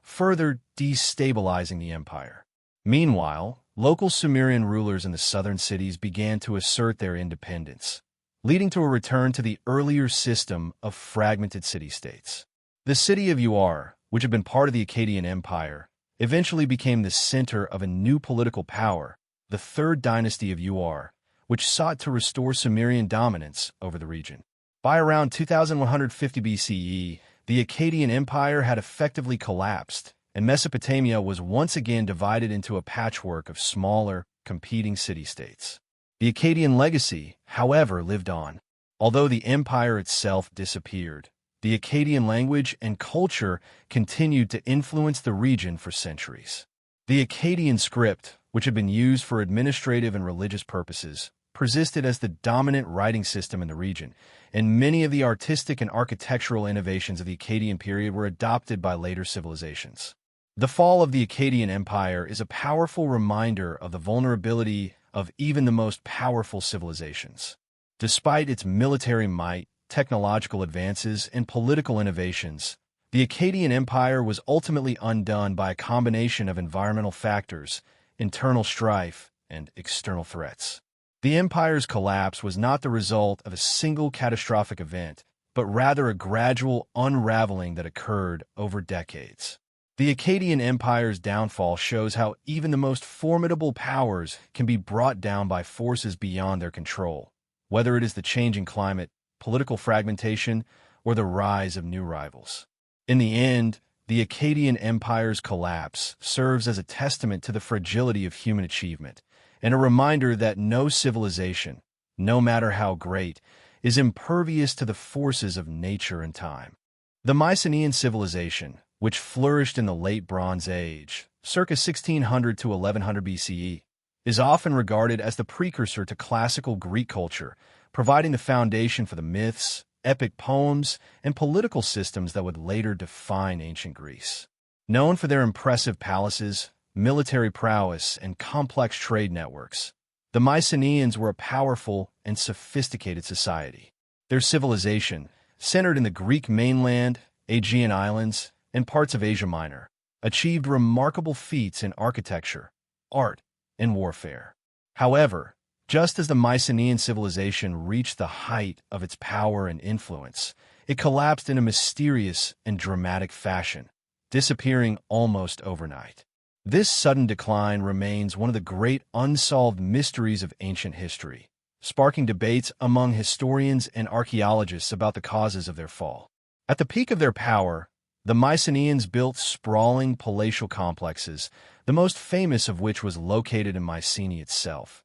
further destabilizing the empire. Meanwhile, local Sumerian rulers in the southern cities began to assert their independence, leading to a return to the earlier system of fragmented city-states. The city of Ur, which had been part of the Akkadian Empire, eventually became the center of a new political power, the Third Dynasty of Ur, which sought to restore Sumerian dominance over the region. By around 2150 BCE, the Akkadian Empire had effectively collapsed, and Mesopotamia was once again divided into a patchwork of smaller, competing city-states. The Akkadian legacy, however, lived on. Although the empire itself disappeared, the Akkadian language and culture continued to influence the region for centuries. The Akkadian script, which had been used for administrative and religious purposes, persisted as the dominant writing system in the region, and many of the artistic and architectural innovations of the Akkadian period were adopted by later civilizations. The fall of the Akkadian Empire is a powerful reminder of the vulnerability of even the most powerful civilizations. Despite its military might, technological advances, and political innovations, the Akkadian Empire was ultimately undone by a combination of environmental factors, internal strife, and external threats. The empire's collapse was not the result of a single catastrophic event, but rather a gradual unraveling that occurred over decades. The Akkadian Empire's downfall shows how even the most formidable powers can be brought down by forces beyond their control, whether it is the changing climate, political fragmentation, or the rise of new rivals. In the end, the Akkadian Empire's collapse serves as a testament to the fragility of human achievement, and a reminder that no civilization, no matter how great, is impervious to the forces of nature and time. The Mycenaean civilization, which flourished in the late Bronze Age, circa 1600 to 1100 BCE, is often regarded as the precursor to classical Greek culture, providing the foundation for the myths, epic poems, and political systems that would later define ancient Greece. Known for their impressive palaces, military prowess, and complex trade networks, the Mycenaeans were a powerful and sophisticated society. Their civilization, centered in the Greek mainland, Aegean Islands, and parts of Asia Minor, achieved remarkable feats in architecture, art, and warfare. However, just as the Mycenaean civilization reached the height of its power and influence, it collapsed in a mysterious and dramatic fashion, disappearing almost overnight. This sudden decline remains one of the great unsolved mysteries of ancient history, sparking debates among historians and archaeologists about the causes of their fall. At the peak of their power, the Mycenaeans built sprawling palatial complexes, the most famous of which was located in Mycenae itself,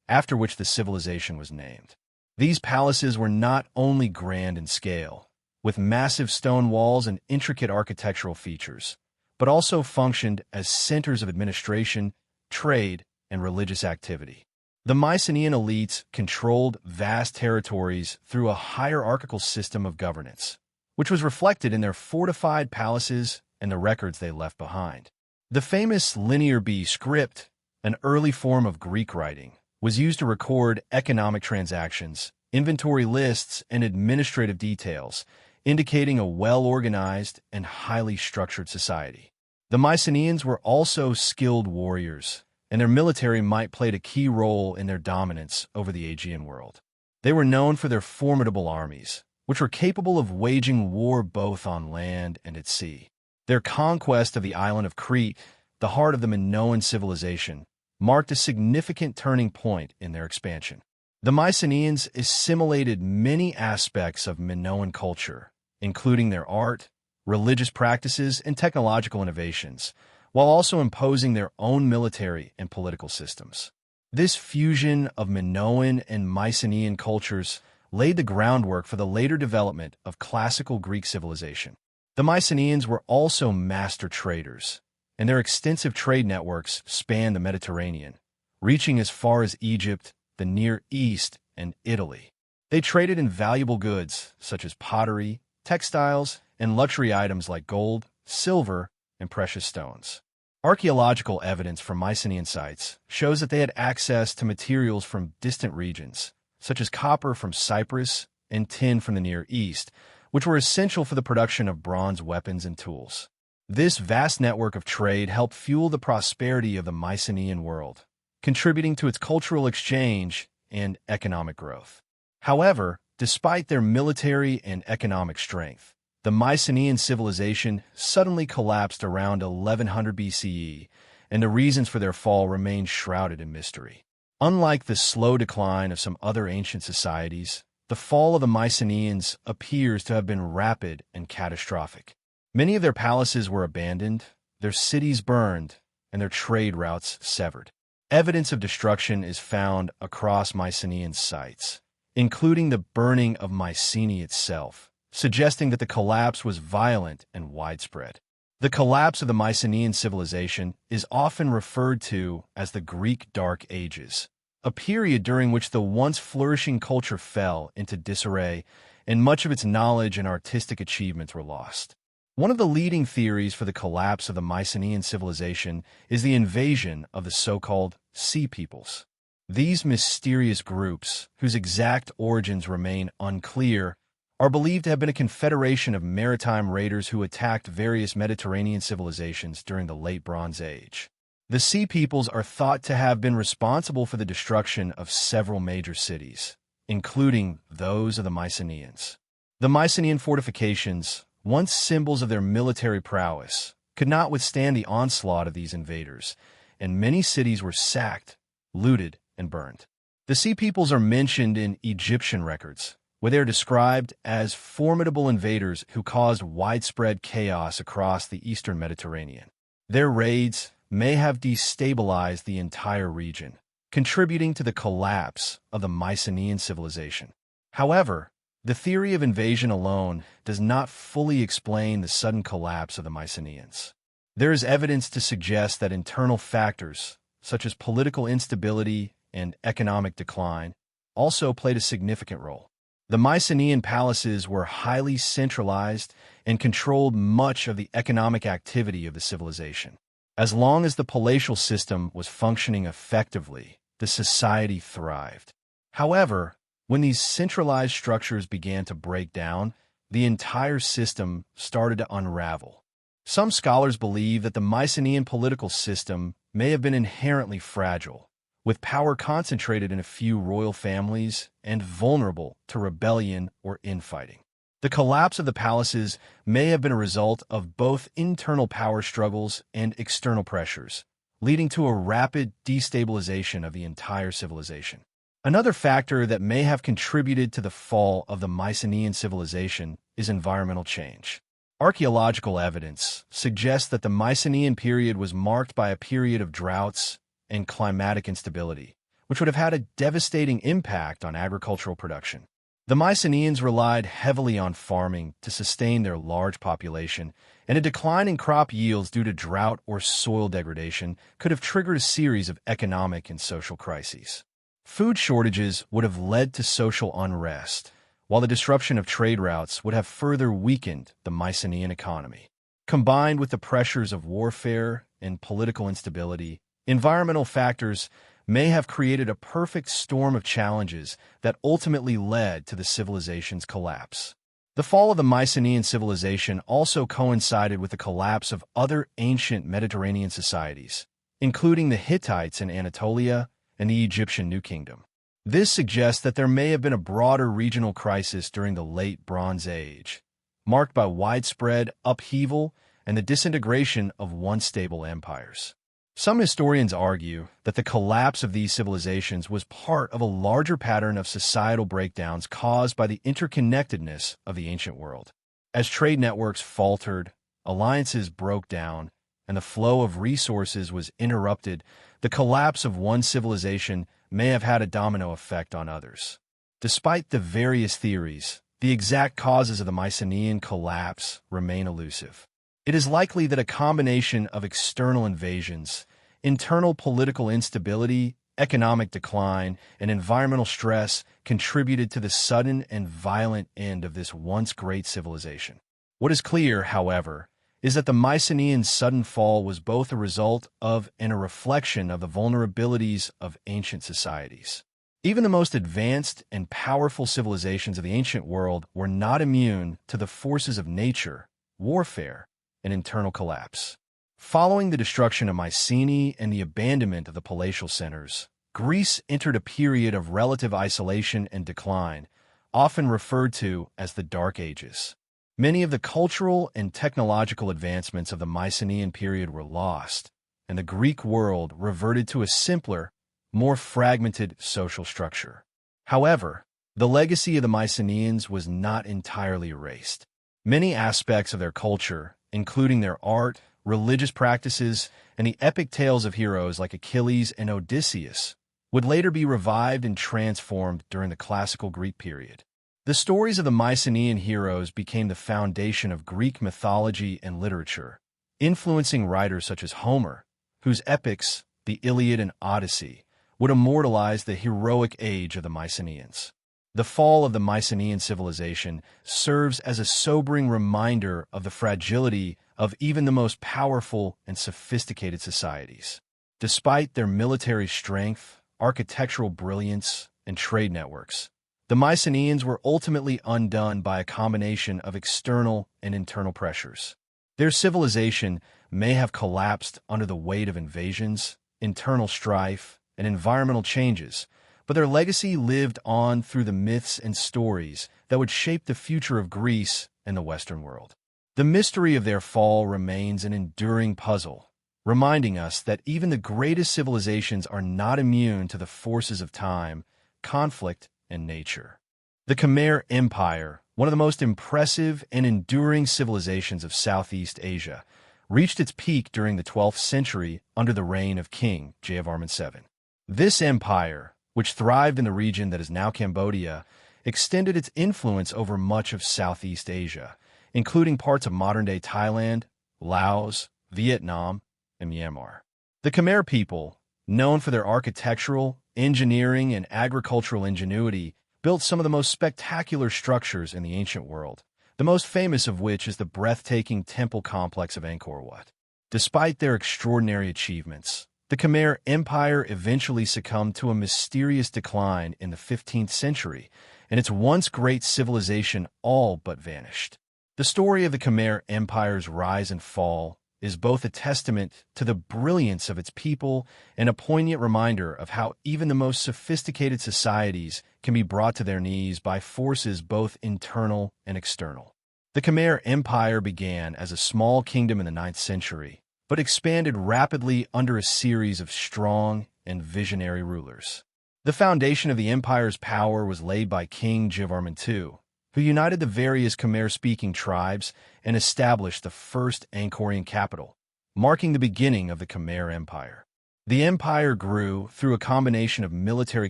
after which the civilization was named. These palaces were not only grand in scale, with massive stone walls and intricate architectural features, but also functioned as centers of administration, trade, and religious activity. The Mycenaean elites controlled vast territories through a hierarchical system of governance, which was reflected in their fortified palaces and the records they left behind. The famous Linear B script, an early form of Greek writing, was used to record economic transactions, inventory lists, and administrative details, indicating a well-organized and highly structured society. The Mycenaeans were also skilled warriors, and their military might played a key role in their dominance over the Aegean world. They were known for their formidable armies, which were capable of waging war both on land and at sea. Their conquest of the island of Crete, the heart of the Minoan civilization, marked a significant turning point in their expansion. The Mycenaeans assimilated many aspects of Minoan culture, including their art, religious practices, and technological innovations, while also imposing their own military and political systems. This fusion of Minoan and Mycenaean cultures laid the groundwork for the later development of classical Greek civilization. The Mycenaeans were also master traders, and their extensive trade networks spanned the Mediterranean, reaching as far as Egypt, the Near East, and Italy. They traded in valuable goods such as pottery, textiles, and luxury items like gold, silver, and precious stones. Archaeological evidence from Mycenaean sites shows that they had access to materials from distant regions, such as copper from Cyprus and tin from the Near East, which were essential for the production of bronze weapons and tools. This vast network of trade helped fuel the prosperity of the Mycenaean world, contributing to its cultural exchange and economic growth. However, despite their military and economic strength, the Mycenaean civilization suddenly collapsed around 1100 BCE, and the reasons for their fall remain shrouded in mystery. Unlike the slow decline of some other ancient societies, the fall of the Mycenaeans appears to have been rapid and catastrophic. Many of their palaces were abandoned, their cities burned, and their trade routes severed. Evidence of destruction is found across Mycenaean sites, including the burning of Mycenae itself, suggesting that the collapse was violent and widespread. The collapse of the Mycenaean civilization is often referred to as the Greek Dark Ages, a period during which the once flourishing culture fell into disarray and much of its knowledge and artistic achievements were lost. One of the leading theories for the collapse of the Mycenaean civilization is the invasion of the so-called Sea Peoples. These mysterious groups, whose exact origins remain unclear, are believed to have been a confederation of maritime raiders who attacked various Mediterranean civilizations during the Late Bronze Age. The Sea Peoples are thought to have been responsible for the destruction of several major cities, including those of the Mycenaeans. The Mycenaean fortifications, once symbols of their military prowess, could not withstand the onslaught of these invaders, and many cities were sacked, looted, and burned. The Sea Peoples are mentioned in Egyptian records, where they are described as formidable invaders who caused widespread chaos across the eastern Mediterranean. Their raids may have destabilized the entire region, contributing to the collapse of the Mycenaean civilization. However, the theory of invasion alone does not fully explain the sudden collapse of the Mycenaeans. There is evidence to suggest that internal factors, such as political instability and economic decline, also played a significant role. The Mycenaean palaces were highly centralized and controlled much of the economic activity of the civilization. As long as the palatial system was functioning effectively, the society thrived. However, when these centralized structures began to break down, the entire system started to unravel. Some scholars believe that the Mycenaean political system may have been inherently fragile, with power concentrated in a few royal families and vulnerable to rebellion or infighting. The collapse of the palaces may have been a result of both internal power struggles and external pressures, leading to a rapid destabilization of the entire civilization. Another factor that may have contributed to the fall of the Mycenaean civilization is environmental change. Archaeological evidence suggests that the Mycenaean period was marked by a period of droughts and climatic instability, which would have had a devastating impact on agricultural production. The Mycenaeans relied heavily on farming to sustain their large population, and a decline in crop yields due to drought or soil degradation could have triggered a series of economic and social crises. Food shortages would have led to social unrest, while the disruption of trade routes would have further weakened the Mycenaean economy. Combined with the pressures of warfare and political instability, environmental factors may have created a perfect storm of challenges that ultimately led to the civilization's collapse. The fall of the Mycenaean civilization also coincided with the collapse of other ancient Mediterranean societies, including the Hittites in Anatolia and the Egyptian New Kingdom. This suggests that there may have been a broader regional crisis during the Late Bronze Age, marked by widespread upheaval and the disintegration of once stable empires. Some historians argue that the collapse of these civilizations was part of a larger pattern of societal breakdowns caused by the interconnectedness of the ancient world. As trade networks faltered, alliances broke down, and the flow of resources was interrupted, the collapse of one civilization may have had a domino effect on others. Despite the various theories, the exact causes of the Mycenaean collapse remain elusive. It is likely that a combination of external invasions, internal political instability, economic decline, and environmental stress contributed to the sudden and violent end of this once great civilization. What is clear, however, is that the Mycenaean sudden fall was both a result of and a reflection of the vulnerabilities of ancient societies. Even the most advanced and powerful civilizations of the ancient world were not immune to the forces of nature, warfare, and internal collapse. Following the destruction of Mycenae and the abandonment of the palatial centers, Greece entered a period of relative isolation and decline, often referred to as the Dark Ages. Many of the cultural and technological advancements of the Mycenaean period were lost, and the Greek world reverted to a simpler, more fragmented social structure. However, the legacy of the Mycenaeans was not entirely erased. Many aspects of their culture, including their art, religious practices, and the epic tales of heroes like Achilles and Odysseus, would later be revived and transformed during the classical Greek period. The stories of the Mycenaean heroes became the foundation of Greek mythology and literature, influencing writers such as Homer, whose epics, the Iliad and Odyssey, would immortalize the heroic age of the Mycenaeans. The fall of the Mycenaean civilization serves as a sobering reminder of the fragility of even the most powerful and sophisticated societies. Despite their military strength, architectural brilliance, and trade networks, the Mycenaeans were ultimately undone by a combination of external and internal pressures. Their civilization may have collapsed under the weight of invasions, internal strife, and environmental changes, but their legacy lived on through the myths and stories that would shape the future of Greece and the Western world. The mystery of their fall remains an enduring puzzle, reminding us that even the greatest civilizations are not immune to the forces of time, conflict, and nature. The Khmer Empire, one of the most impressive and enduring civilizations of Southeast Asia, reached its peak during the 12th century under the reign of King Jayavarman VII. This empire, which thrived in the region that is now Cambodia, extended its influence over much of Southeast Asia, including parts of modern-day Thailand, Laos, Vietnam, and Myanmar. The Khmer people, known for their architectural, engineering, and agricultural ingenuity, built some of the most spectacular structures in the ancient world, the most famous of which is the breathtaking temple complex of Angkor Wat. Despite their extraordinary achievements, the Khmer Empire eventually succumbed to a mysterious decline in the 15th century, and its once great civilization all but vanished. The story of the Khmer Empire's rise and fall is both a testament to the brilliance of its people and a poignant reminder of how even the most sophisticated societies can be brought to their knees by forces both internal and external. The Khmer Empire began as a small kingdom in the 9th century, but expanded rapidly under a series of strong and visionary rulers. The foundation of the empire's power was laid by King Jayavarman II, who united the various Khmer-speaking tribes and established the first Angkorian capital, marking the beginning of the Khmer Empire. The empire grew through a combination of military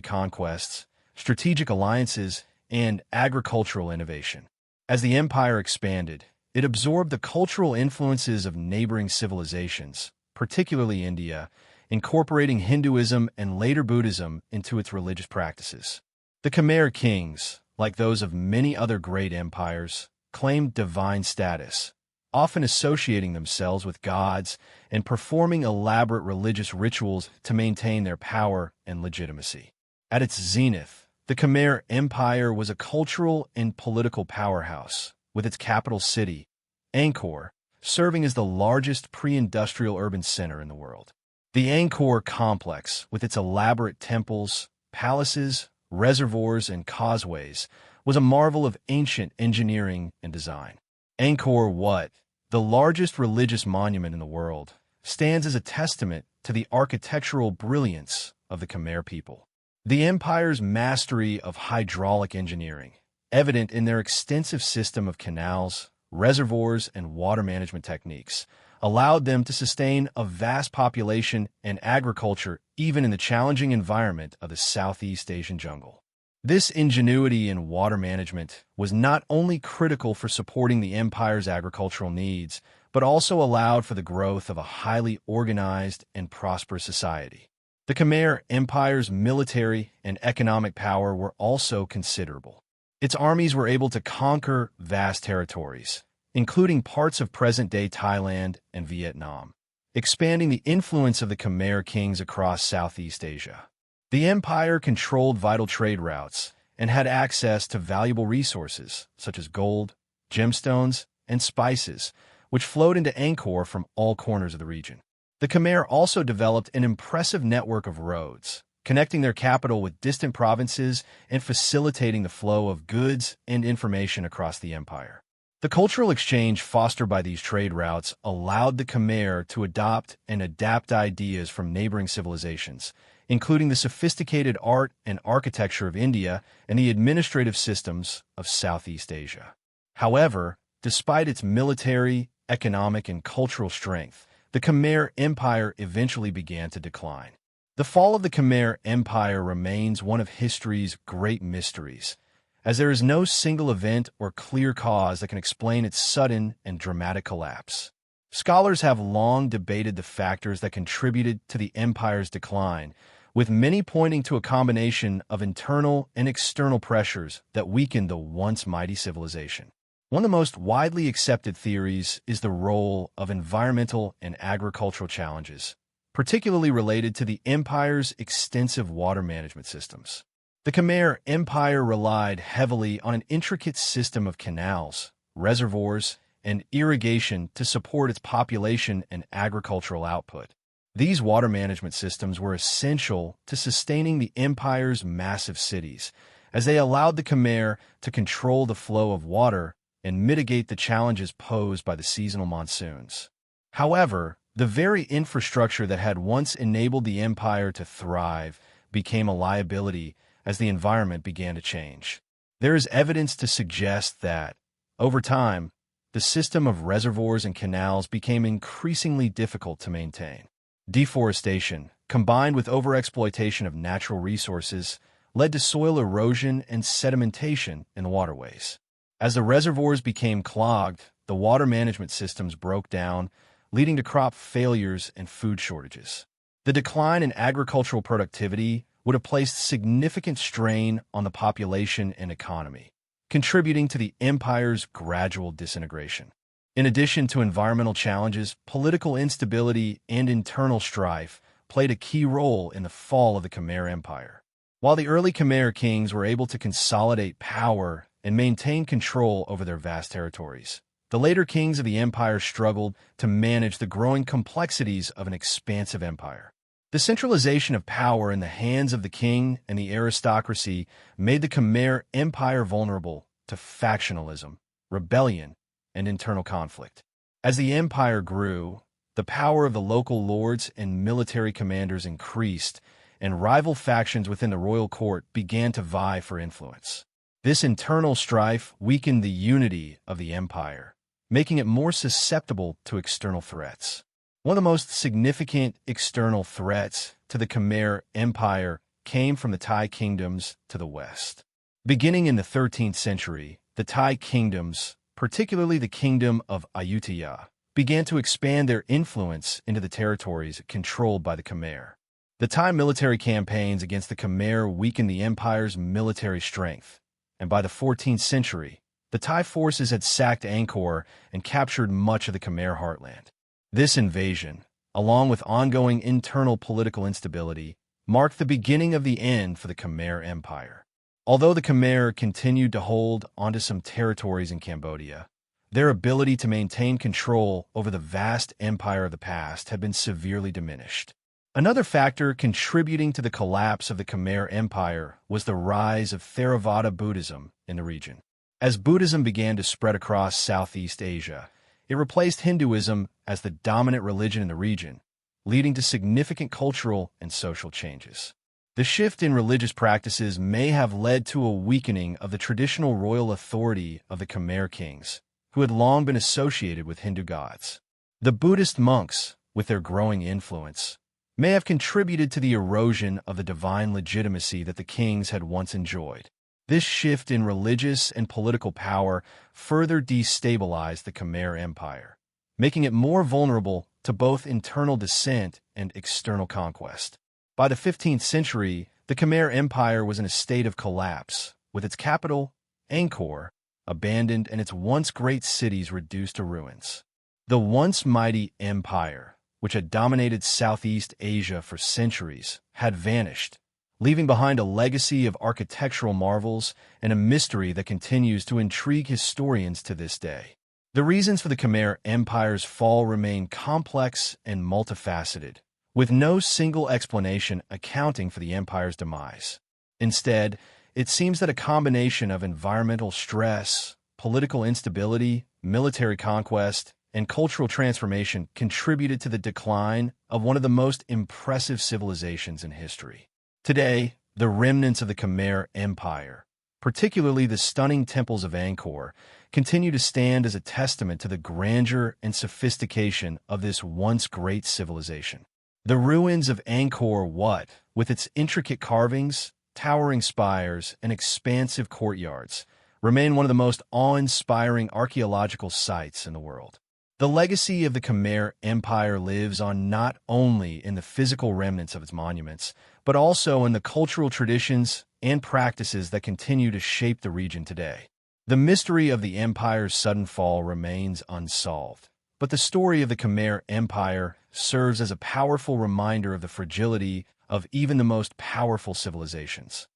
conquests, strategic alliances, and agricultural innovation. As the empire expanded, it absorbed the cultural influences of neighboring civilizations, particularly India, incorporating Hinduism and later Buddhism into its religious practices. The Khmer kings, like those of many other great empires, claimed divine status, often associating themselves with gods and performing elaborate religious rituals to maintain their power and legitimacy. At its zenith, the Khmer Empire was a cultural and political powerhouse, with its capital city, Angkor, serving as the largest pre-industrial urban center in the world. The Angkor complex, with its elaborate temples, palaces, reservoirs, and causeways, was a marvel of ancient engineering and design. Angkor Wat, the largest religious monument in the world, stands as a testament to the architectural brilliance of the Khmer people. The empire's mastery of hydraulic engineering, evident in their extensive system of canals, reservoirs, and water management techniques, allowed them to sustain a vast population and agriculture even in the challenging environment of the Southeast Asian jungle. This ingenuity in water management was not only critical for supporting the empire's agricultural needs, but also allowed for the growth of a highly organized and prosperous society. The Khmer Empire's military and economic power were also considerable. Its armies were able to conquer vast territories, including parts of present-day Thailand and Vietnam, expanding the influence of the Khmer kings across Southeast Asia. The empire controlled vital trade routes and had access to valuable resources such as gold, gemstones, and spices, which flowed into Angkor from all corners of the region. The Khmer also developed an impressive network of roads, connecting their capital with distant provinces and facilitating the flow of goods and information across the empire. The cultural exchange fostered by these trade routes allowed the Khmer to adopt and adapt ideas from neighboring civilizations, including the sophisticated art and architecture of India and the administrative systems of Southeast Asia. However, despite its military, economic, and cultural strength, the Khmer Empire eventually began to decline. The fall of the Khmer Empire remains one of history's great mysteries, as there is no single event or clear cause that can explain its sudden and dramatic collapse. Scholars have long debated the factors that contributed to the empire's decline, with many pointing to a combination of internal and external pressures that weakened the once mighty civilization. One of the most widely accepted theories is the role of environmental and agricultural challenges, particularly related to the empire's extensive water management systems. The Khmer Empire relied heavily on an intricate system of canals, reservoirs, and irrigation to support its population and agricultural output. These water management systems were essential to sustaining the empire's massive cities, as they allowed the Khmer to control the flow of water and mitigate the challenges posed by the seasonal monsoons. However, the very infrastructure that had once enabled the empire to thrive became a liability as the environment began to change. There is evidence to suggest that, over time, the system of reservoirs and canals became increasingly difficult to maintain. Deforestation, combined with overexploitation of natural resources, led to soil erosion and sedimentation in the waterways. As the reservoirs became clogged, the water management systems broke down, leading to crop failures and food shortages. The decline in agricultural productivity would have placed significant strain on the population and economy, contributing to the empire's gradual disintegration. In addition to environmental challenges, political instability and internal strife played a key role in the fall of the Khmer Empire. While the early Khmer kings were able to consolidate power and maintain control over their vast territories, the later kings of the empire struggled to manage the growing complexities of an expansive empire. The centralization of power in the hands of the king and the aristocracy made the Khmer Empire vulnerable to factionalism, rebellion, and internal conflict. As the empire grew, the power of the local lords and military commanders increased, and rival factions within the royal court began to vie for influence. This internal strife weakened the unity of the empire, making it more susceptible to external threats. One of the most significant external threats to the Khmer Empire came from the Thai kingdoms to the west. Beginning in the 13th century, the Thai kingdoms, particularly the kingdom of Ayutthaya, began to expand their influence into the territories controlled by the Khmer. The Thai military campaigns against the Khmer weakened the empire's military strength, and by the 14th century, the Thai forces had sacked Angkor and captured much of the Khmer heartland. This invasion, along with ongoing internal political instability, marked the beginning of the end for the Khmer Empire. Although the Khmer continued to hold onto some territories in Cambodia, their ability to maintain control over the vast empire of the past had been severely diminished. Another factor contributing to the collapse of the Khmer Empire was the rise of Theravada Buddhism in the region. As Buddhism began to spread across Southeast Asia, it replaced Hinduism as the dominant religion in the region, leading to significant cultural and social changes. The shift in religious practices may have led to a weakening of the traditional royal authority of the Khmer kings, who had long been associated with Hindu gods. The Buddhist monks, with their growing influence, may have contributed to the erosion of the divine legitimacy that the kings had once enjoyed. This shift in religious and political power further destabilized the Khmer Empire, making it more vulnerable to both internal dissent and external conquest. By the 15th century, the Khmer Empire was in a state of collapse, with its capital, Angkor, abandoned and its once great cities reduced to ruins. The once mighty empire, which had dominated Southeast Asia for centuries, had vanished, leaving behind a legacy of architectural marvels and a mystery that continues to intrigue historians to this day. The reasons for the Khmer Empire's fall remain complex and multifaceted, with no single explanation accounting for the empire's demise. Instead, it seems that a combination of environmental stress, political instability, military conquest, and cultural transformation contributed to the decline of one of the most impressive civilizations in history. Today, the remnants of the Khmer Empire, particularly the stunning temples of Angkor, continue to stand as a testament to the grandeur and sophistication of this once great civilization. The ruins of Angkor Wat, with its intricate carvings, towering spires, and expansive courtyards, remain one of the most awe-inspiring archaeological sites in the world. The legacy of the Khmer Empire lives on not only in the physical remnants of its monuments, but also in the cultural traditions and practices that continue to shape the region today. The mystery of the empire's sudden fall remains unsolved, but the story of the Khmer Empire serves as a powerful reminder of the fragility of even the most powerful civilizations.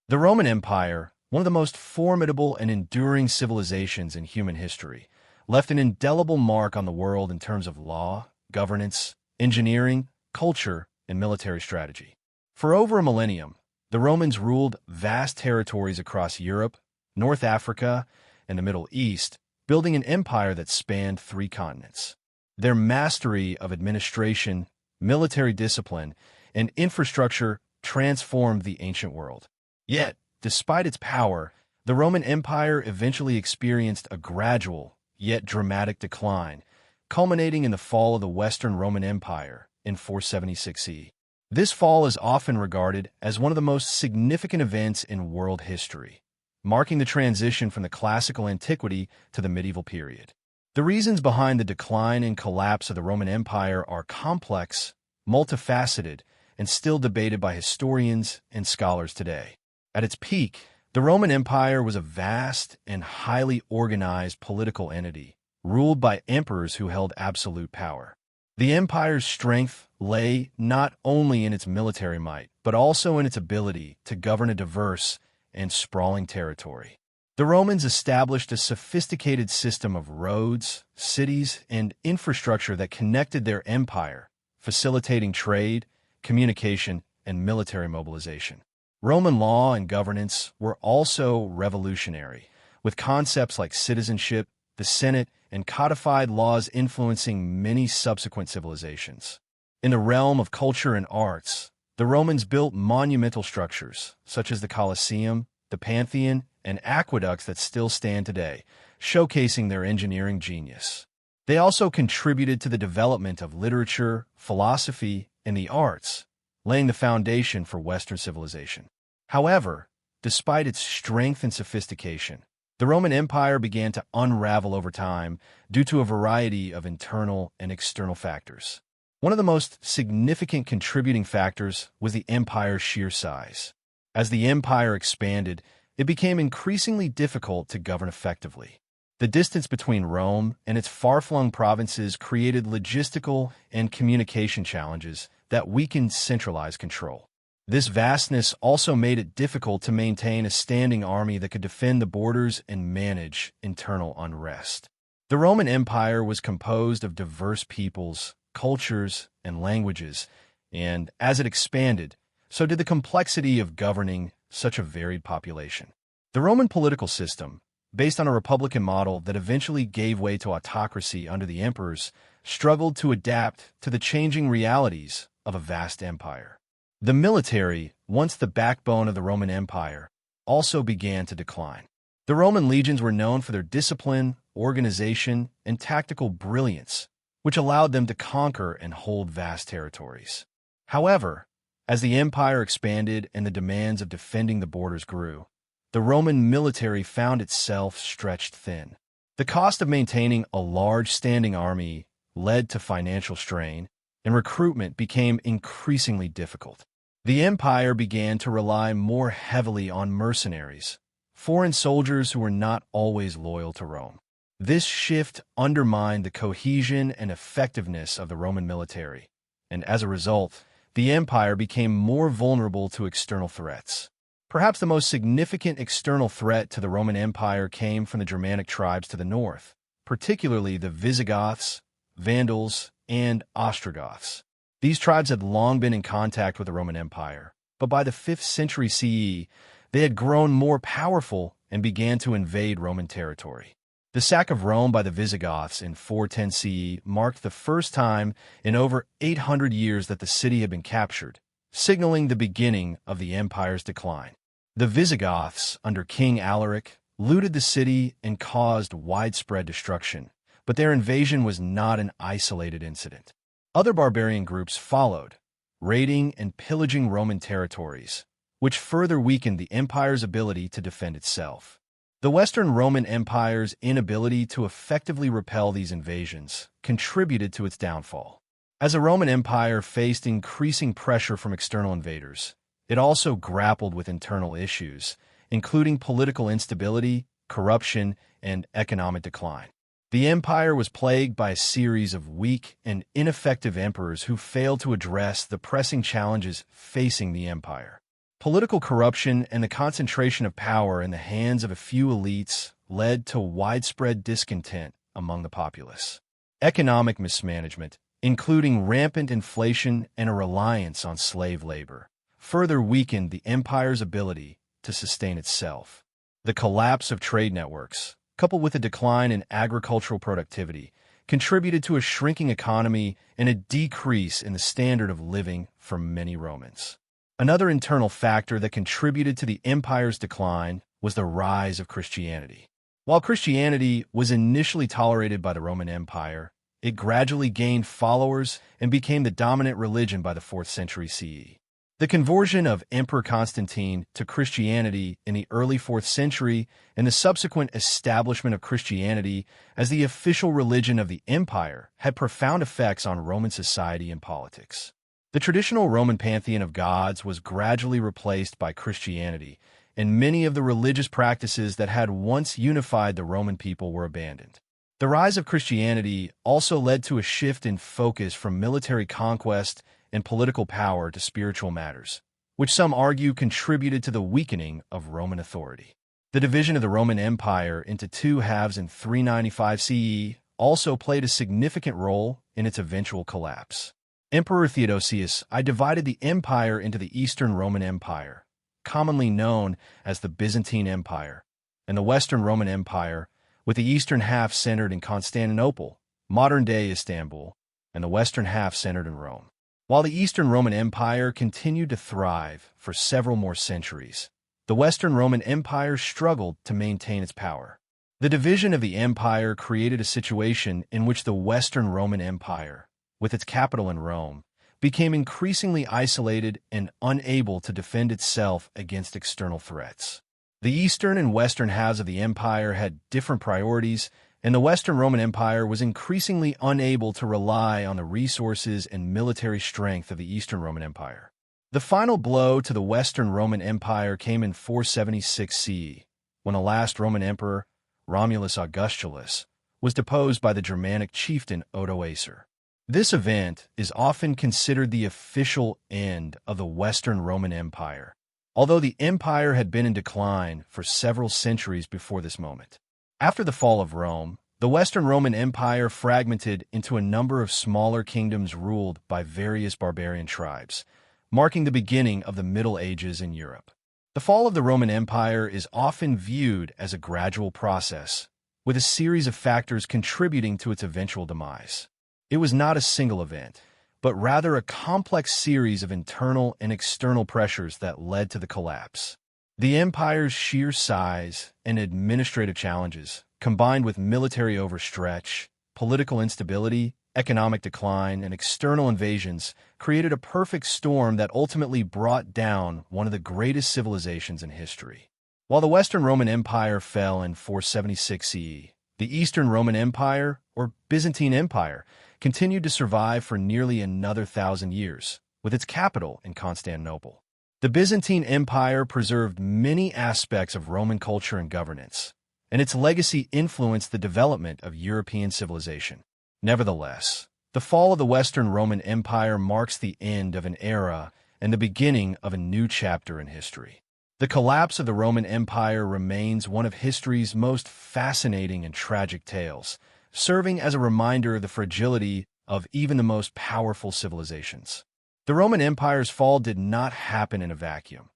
The Roman Empire, one of the most formidable and enduring civilizations in human history, left an indelible mark on the world in terms of law, governance, engineering, culture, and military strategy. For over a millennium, the Romans ruled vast territories across Europe, North Africa, and the Middle East, building an empire that spanned 3 continents. Their mastery of administration, military discipline, and infrastructure transformed the ancient world. Yet, despite its power, the Roman Empire eventually experienced a gradual, yet dramatic decline, culminating in the fall of the Western Roman Empire in 476 CE. This fall is often regarded as one of the most significant events in world history, marking the transition from the classical antiquity to the medieval period. The reasons behind the decline and collapse of the Roman Empire are complex, multifaceted, and still debated by historians and scholars today. At its peak, the Roman Empire was a vast and highly organized political entity, ruled by emperors who held absolute power. The empire's strength lay not only in its military might, but also in its ability to govern a diverse and sprawling territory. The Romans established a sophisticated system of roads, cities, and infrastructure that connected their empire, facilitating trade, communication, and military mobilization. Roman law and governance were also revolutionary, with concepts like citizenship, the Senate, and codified laws influencing many subsequent civilizations. In the realm of culture and arts, the Romans built monumental structures, such as the Colosseum, the Pantheon, and aqueducts that still stand today, showcasing their engineering genius. They also contributed to the development of literature, philosophy, and the arts, laying the foundation for Western civilization. However, despite its strength and sophistication, the Roman Empire began to unravel over time due to a variety of internal and external factors. One of the most significant contributing factors was the empire's sheer size. As the empire expanded, it became increasingly difficult to govern effectively. The distance between Rome and its far-flung provinces created logistical and communication challenges that weakened centralized control. This vastness also made it difficult to maintain a standing army that could defend the borders and manage internal unrest. The Roman Empire was composed of diverse peoples, cultures, and languages, and as it expanded, so did the complexity of governing such a varied population. The Roman political system, based on a republican model that eventually gave way to autocracy under the emperors, struggled to adapt to the changing realities of a vast empire. The military, once the backbone of the Roman Empire, also began to decline. The Roman legions were known for their discipline, organization, and tactical brilliance, which allowed them to conquer and hold vast territories. However, as the empire expanded and the demands of defending the borders grew, the Roman military found itself stretched thin. The cost of maintaining a large standing army led to financial strain, and recruitment became increasingly difficult. The empire began to rely more heavily on mercenaries, foreign soldiers who were not always loyal to Rome. This shift undermined the cohesion and effectiveness of the Roman military, and as a result, the empire became more vulnerable to external threats. Perhaps the most significant external threat to the Roman Empire came from the Germanic tribes to the north, particularly the Visigoths, Vandals, and Ostrogoths. These tribes had long been in contact with the Roman Empire, but by the 5th century CE, they had grown more powerful and began to invade Roman territory. The sack of Rome by the Visigoths in 410 CE marked the first time in over 800 years that the city had been captured, signaling the beginning of the empire's decline. The Visigoths, under King Alaric, looted the city and caused widespread destruction, but their invasion was not an isolated incident. Other barbarian groups followed, raiding and pillaging Roman territories, which further weakened the empire's ability to defend itself. The Western Roman Empire's inability to effectively repel these invasions contributed to its downfall. As the Roman Empire faced increasing pressure from external invaders, it also grappled with internal issues, including political instability, corruption, and economic decline. The empire was plagued by a series of weak and ineffective emperors who failed to address the pressing challenges facing the empire. Political corruption and the concentration of power in the hands of a few elites led to widespread discontent among the populace. Economic mismanagement, including rampant inflation and a reliance on slave labor, further weakened the empire's ability to sustain itself. The collapse of trade networks, coupled with a decline in agricultural productivity, contributed to a shrinking economy and a decrease in the standard of living for many Romans. Another internal factor that contributed to the empire's decline was the rise of Christianity. While Christianity was initially tolerated by the Roman Empire, it gradually gained followers and became the dominant religion by the 4th century CE. The conversion of Emperor Constantine to Christianity in the early 4th century and the subsequent establishment of Christianity as the official religion of the empire had profound effects on Roman society and politics. The traditional Roman pantheon of gods was gradually replaced by Christianity, and many of the religious practices that had once unified the Roman people were abandoned. The rise of Christianity also led to a shift in focus from military conquest and political power to spiritual matters, which some argue contributed to the weakening of Roman authority. The division of the Roman Empire into two halves in 395 CE also played a significant role in its eventual collapse. Emperor Theodosius I divided the empire into the Eastern Roman Empire, commonly known as the Byzantine Empire, and the Western Roman Empire, with the eastern half centered in Constantinople, modern-day Istanbul, and the western half centered in Rome. While the Eastern Roman Empire continued to thrive for several more centuries, the Western Roman Empire struggled to maintain its power. The division of the empire created a situation in which the Western Roman Empire, with its capital in Rome, became increasingly isolated and unable to defend itself against external threats. The eastern and western halves of the empire had different priorities, and the Western Roman Empire was increasingly unable to rely on the resources and military strength of the Eastern Roman Empire. The final blow to the Western Roman Empire came in 476 CE, when the last Roman emperor, Romulus Augustulus, was deposed by the Germanic chieftain Odoacer. This event is often considered the official end of the Western Roman Empire, although the empire had been in decline for several centuries before this moment. After the fall of Rome, the Western Roman Empire fragmented into a number of smaller kingdoms ruled by various barbarian tribes, marking the beginning of the Middle Ages in Europe. The fall of the Roman Empire is often viewed as a gradual process, with a series of factors contributing to its eventual demise. It was not a single event, but rather a complex series of internal and external pressures that led to the collapse. The empire's sheer size and administrative challenges, combined with military overstretch, political instability, economic decline, and external invasions, created a perfect storm that ultimately brought down one of the greatest civilizations in history. While the Western Roman Empire fell in 476 CE, the Eastern Roman Empire, or Byzantine Empire, continued to survive for nearly another 1,000 years, with its capital in Constantinople. The Byzantine Empire preserved many aspects of Roman culture and governance, and its legacy influenced the development of European civilization. Nevertheless, the fall of the Western Roman Empire marks the end of an era and the beginning of a new chapter in history. The collapse of the Roman Empire remains one of history's most fascinating and tragic tales, serving as a reminder of the fragility of even the most powerful civilizations. The Roman Empire's fall did not happen in a vacuum.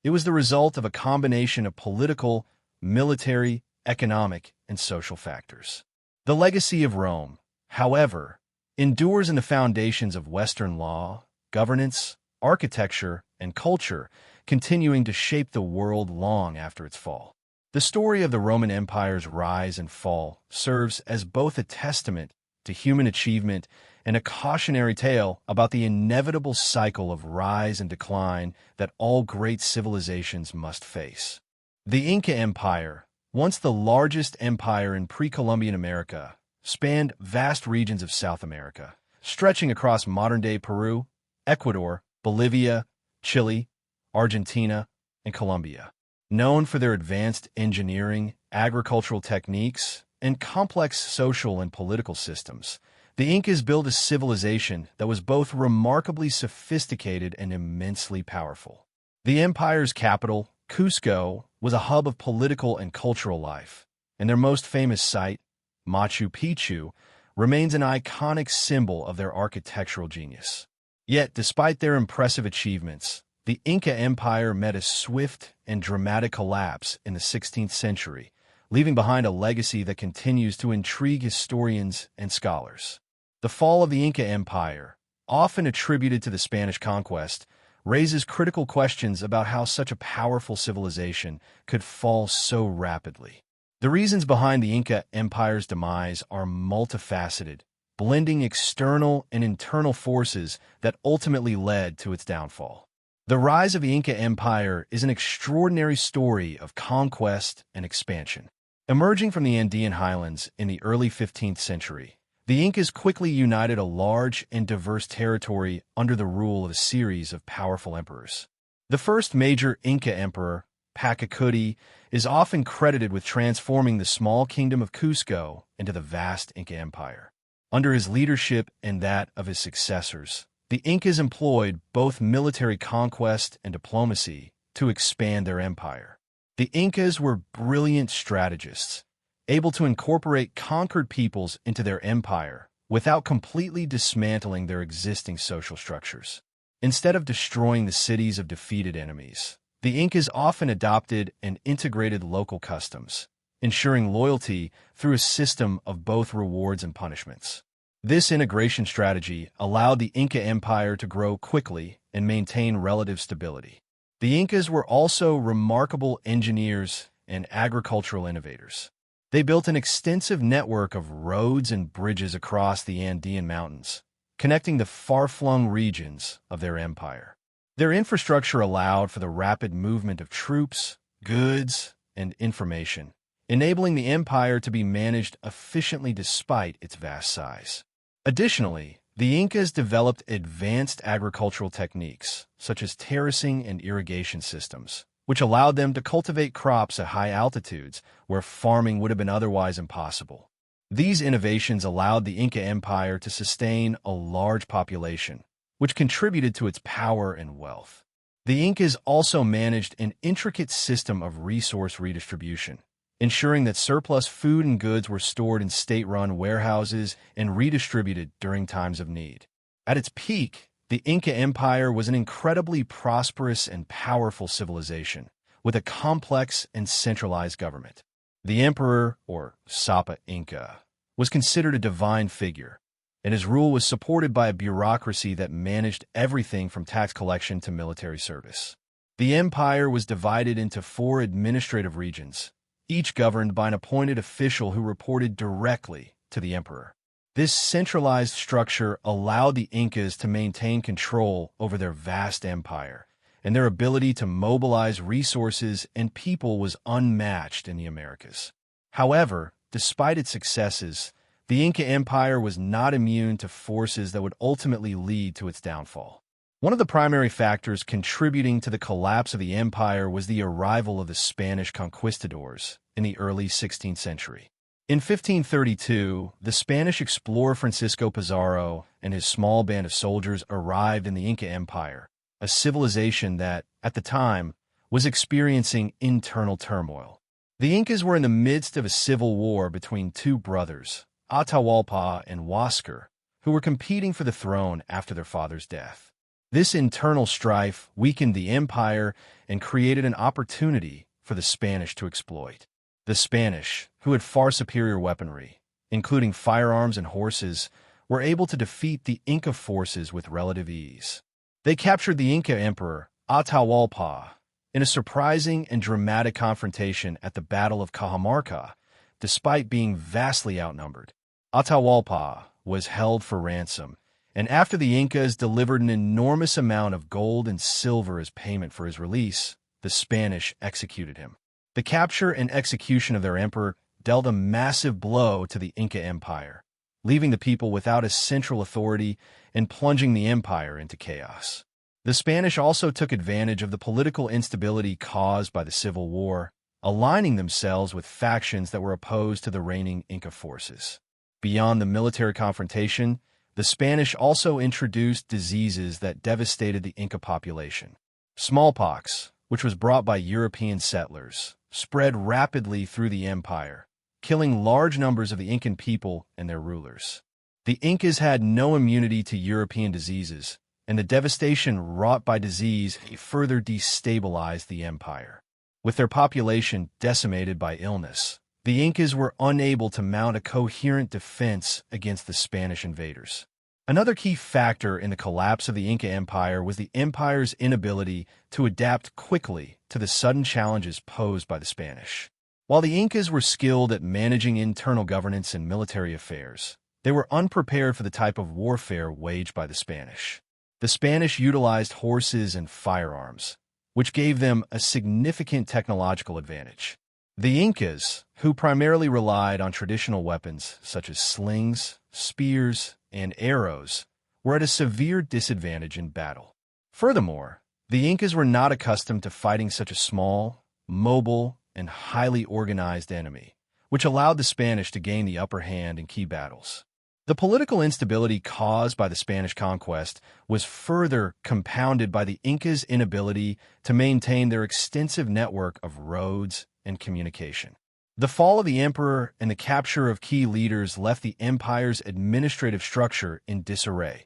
It was the result of a combination of political, military, economic, and social factors. The legacy of Rome, however, endures in the foundations of Western law, governance, architecture, and culture, continuing to shape the world long after its fall. The story of the Roman Empire's rise and fall serves as both a testament to human achievement and a cautionary tale about the inevitable cycle of rise and decline that all great civilizations must face. The Inca Empire, once the largest empire in pre-Columbian America, spanned vast regions of South America, stretching across modern-day Peru, Ecuador, Bolivia, Chile, Argentina, and Colombia. Known for their advanced engineering, agricultural techniques, and complex social and political systems, the Incas built a civilization that was both remarkably sophisticated and immensely powerful. The empire's capital, Cusco, was a hub of political and cultural life, and their most famous site, Machu Picchu, remains an iconic symbol of their architectural genius. Yet, despite their impressive achievements, the Inca Empire met a swift and dramatic collapse in the 16th century, leaving behind a legacy that continues to intrigue historians and scholars. The fall of the Inca Empire, often attributed to the Spanish conquest, raises critical questions about how such a powerful civilization could fall so rapidly. The reasons behind the Inca Empire's demise are multifaceted, blending external and internal forces that ultimately led to its downfall. The rise of the Inca Empire is an extraordinary story of conquest and expansion. Emerging from the Andean highlands in the early 15th century, the Incas quickly united a large and diverse territory under the rule of a series of powerful emperors. The first major Inca emperor, Pachacuti, is often credited with transforming the small kingdom of Cusco into the vast Inca Empire. Under his leadership and that of his successors, the Incas employed both military conquest and diplomacy to expand their empire. The Incas were brilliant strategists, able to incorporate conquered peoples into their empire without completely dismantling their existing social structures. Instead of destroying the cities of defeated enemies, the Incas often adopted and integrated local customs, ensuring loyalty through a system of both rewards and punishments. This integration strategy allowed the Inca Empire to grow quickly and maintain relative stability. The Incas were also remarkable engineers and agricultural innovators. They built an extensive network of roads and bridges across the Andean Mountains, connecting the far-flung regions of their empire. Their infrastructure allowed for the rapid movement of troops, goods, and information, enabling the empire to be managed efficiently despite its vast size. Additionally, the Incas developed advanced agricultural techniques, such as terracing and irrigation systems, which allowed them to cultivate crops at high altitudes where farming would have been otherwise impossible. These innovations allowed the Inca Empire to sustain a large population, which contributed to its power and wealth. The Incas also managed an intricate system of resource redistribution, ensuring that surplus food and goods were stored in state-run warehouses and redistributed during times of need. At its peak, the Inca Empire was an incredibly prosperous and powerful civilization, with a complex and centralized government. The emperor, or Sapa Inca, was considered a divine figure, and his rule was supported by a bureaucracy that managed everything from tax collection to military service. The empire was divided into 4 administrative regions, each governed by an appointed official who reported directly to the emperor. This centralized structure allowed the Incas to maintain control over their vast empire, and their ability to mobilize resources and people was unmatched in the Americas. However, despite its successes, the Inca Empire was not immune to forces that would ultimately lead to its downfall. One of the primary factors contributing to the collapse of the empire was the arrival of the Spanish conquistadors in the early 16th century. In 1532, the Spanish explorer Francisco Pizarro and his small band of soldiers arrived in the Inca Empire, a civilization that, at the time, was experiencing internal turmoil. The Incas were in the midst of a civil war between 2 brothers, Atahualpa and Huáscar, who were competing for the throne after their father's death. This internal strife weakened the empire and created an opportunity for the Spanish to exploit. The Spanish, who had far superior weaponry, including firearms and horses, were able to defeat the Inca forces with relative ease. They captured the Inca emperor, Atahualpa, in a surprising and dramatic confrontation at the Battle of Cajamarca, despite being vastly outnumbered. Atahualpa was held for ransom, and after the Incas delivered an enormous amount of gold and silver as payment for his release, the Spanish executed him. The capture and execution of their emperor dealt a massive blow to the Inca Empire, leaving the people without a central authority and plunging the empire into chaos. The Spanish also took advantage of the political instability caused by the Civil War, aligning themselves with factions that were opposed to the reigning Inca forces. Beyond the military confrontation, the Spanish also introduced diseases that devastated the Inca population. Smallpox, which was brought by European settlers, spread rapidly through the empire, killing large numbers of the Incan people and their rulers. The Incas had no immunity to European diseases, and the devastation wrought by disease further destabilized the empire. With their population decimated by illness, the Incas were unable to mount a coherent defense against the Spanish invaders. Another key factor in the collapse of the Inca Empire was the empire's inability to adapt quickly to the sudden challenges posed by the Spanish. While the Incas were skilled at managing internal governance and military affairs, they were unprepared for the type of warfare waged by the Spanish. The Spanish utilized horses and firearms, which gave them a significant technological advantage. The Incas, who primarily relied on traditional weapons such as slings, spears, and arrows, were at a severe disadvantage in battle. Furthermore, the Incas were not accustomed to fighting such a small, mobile, and highly organized enemy, which allowed the Spanish to gain the upper hand in key battles. The political instability caused by the Spanish conquest was further compounded by the Incas' inability to maintain their extensive network of roads and communication. The fall of the emperor and the capture of key leaders left the empire's administrative structure in disarray,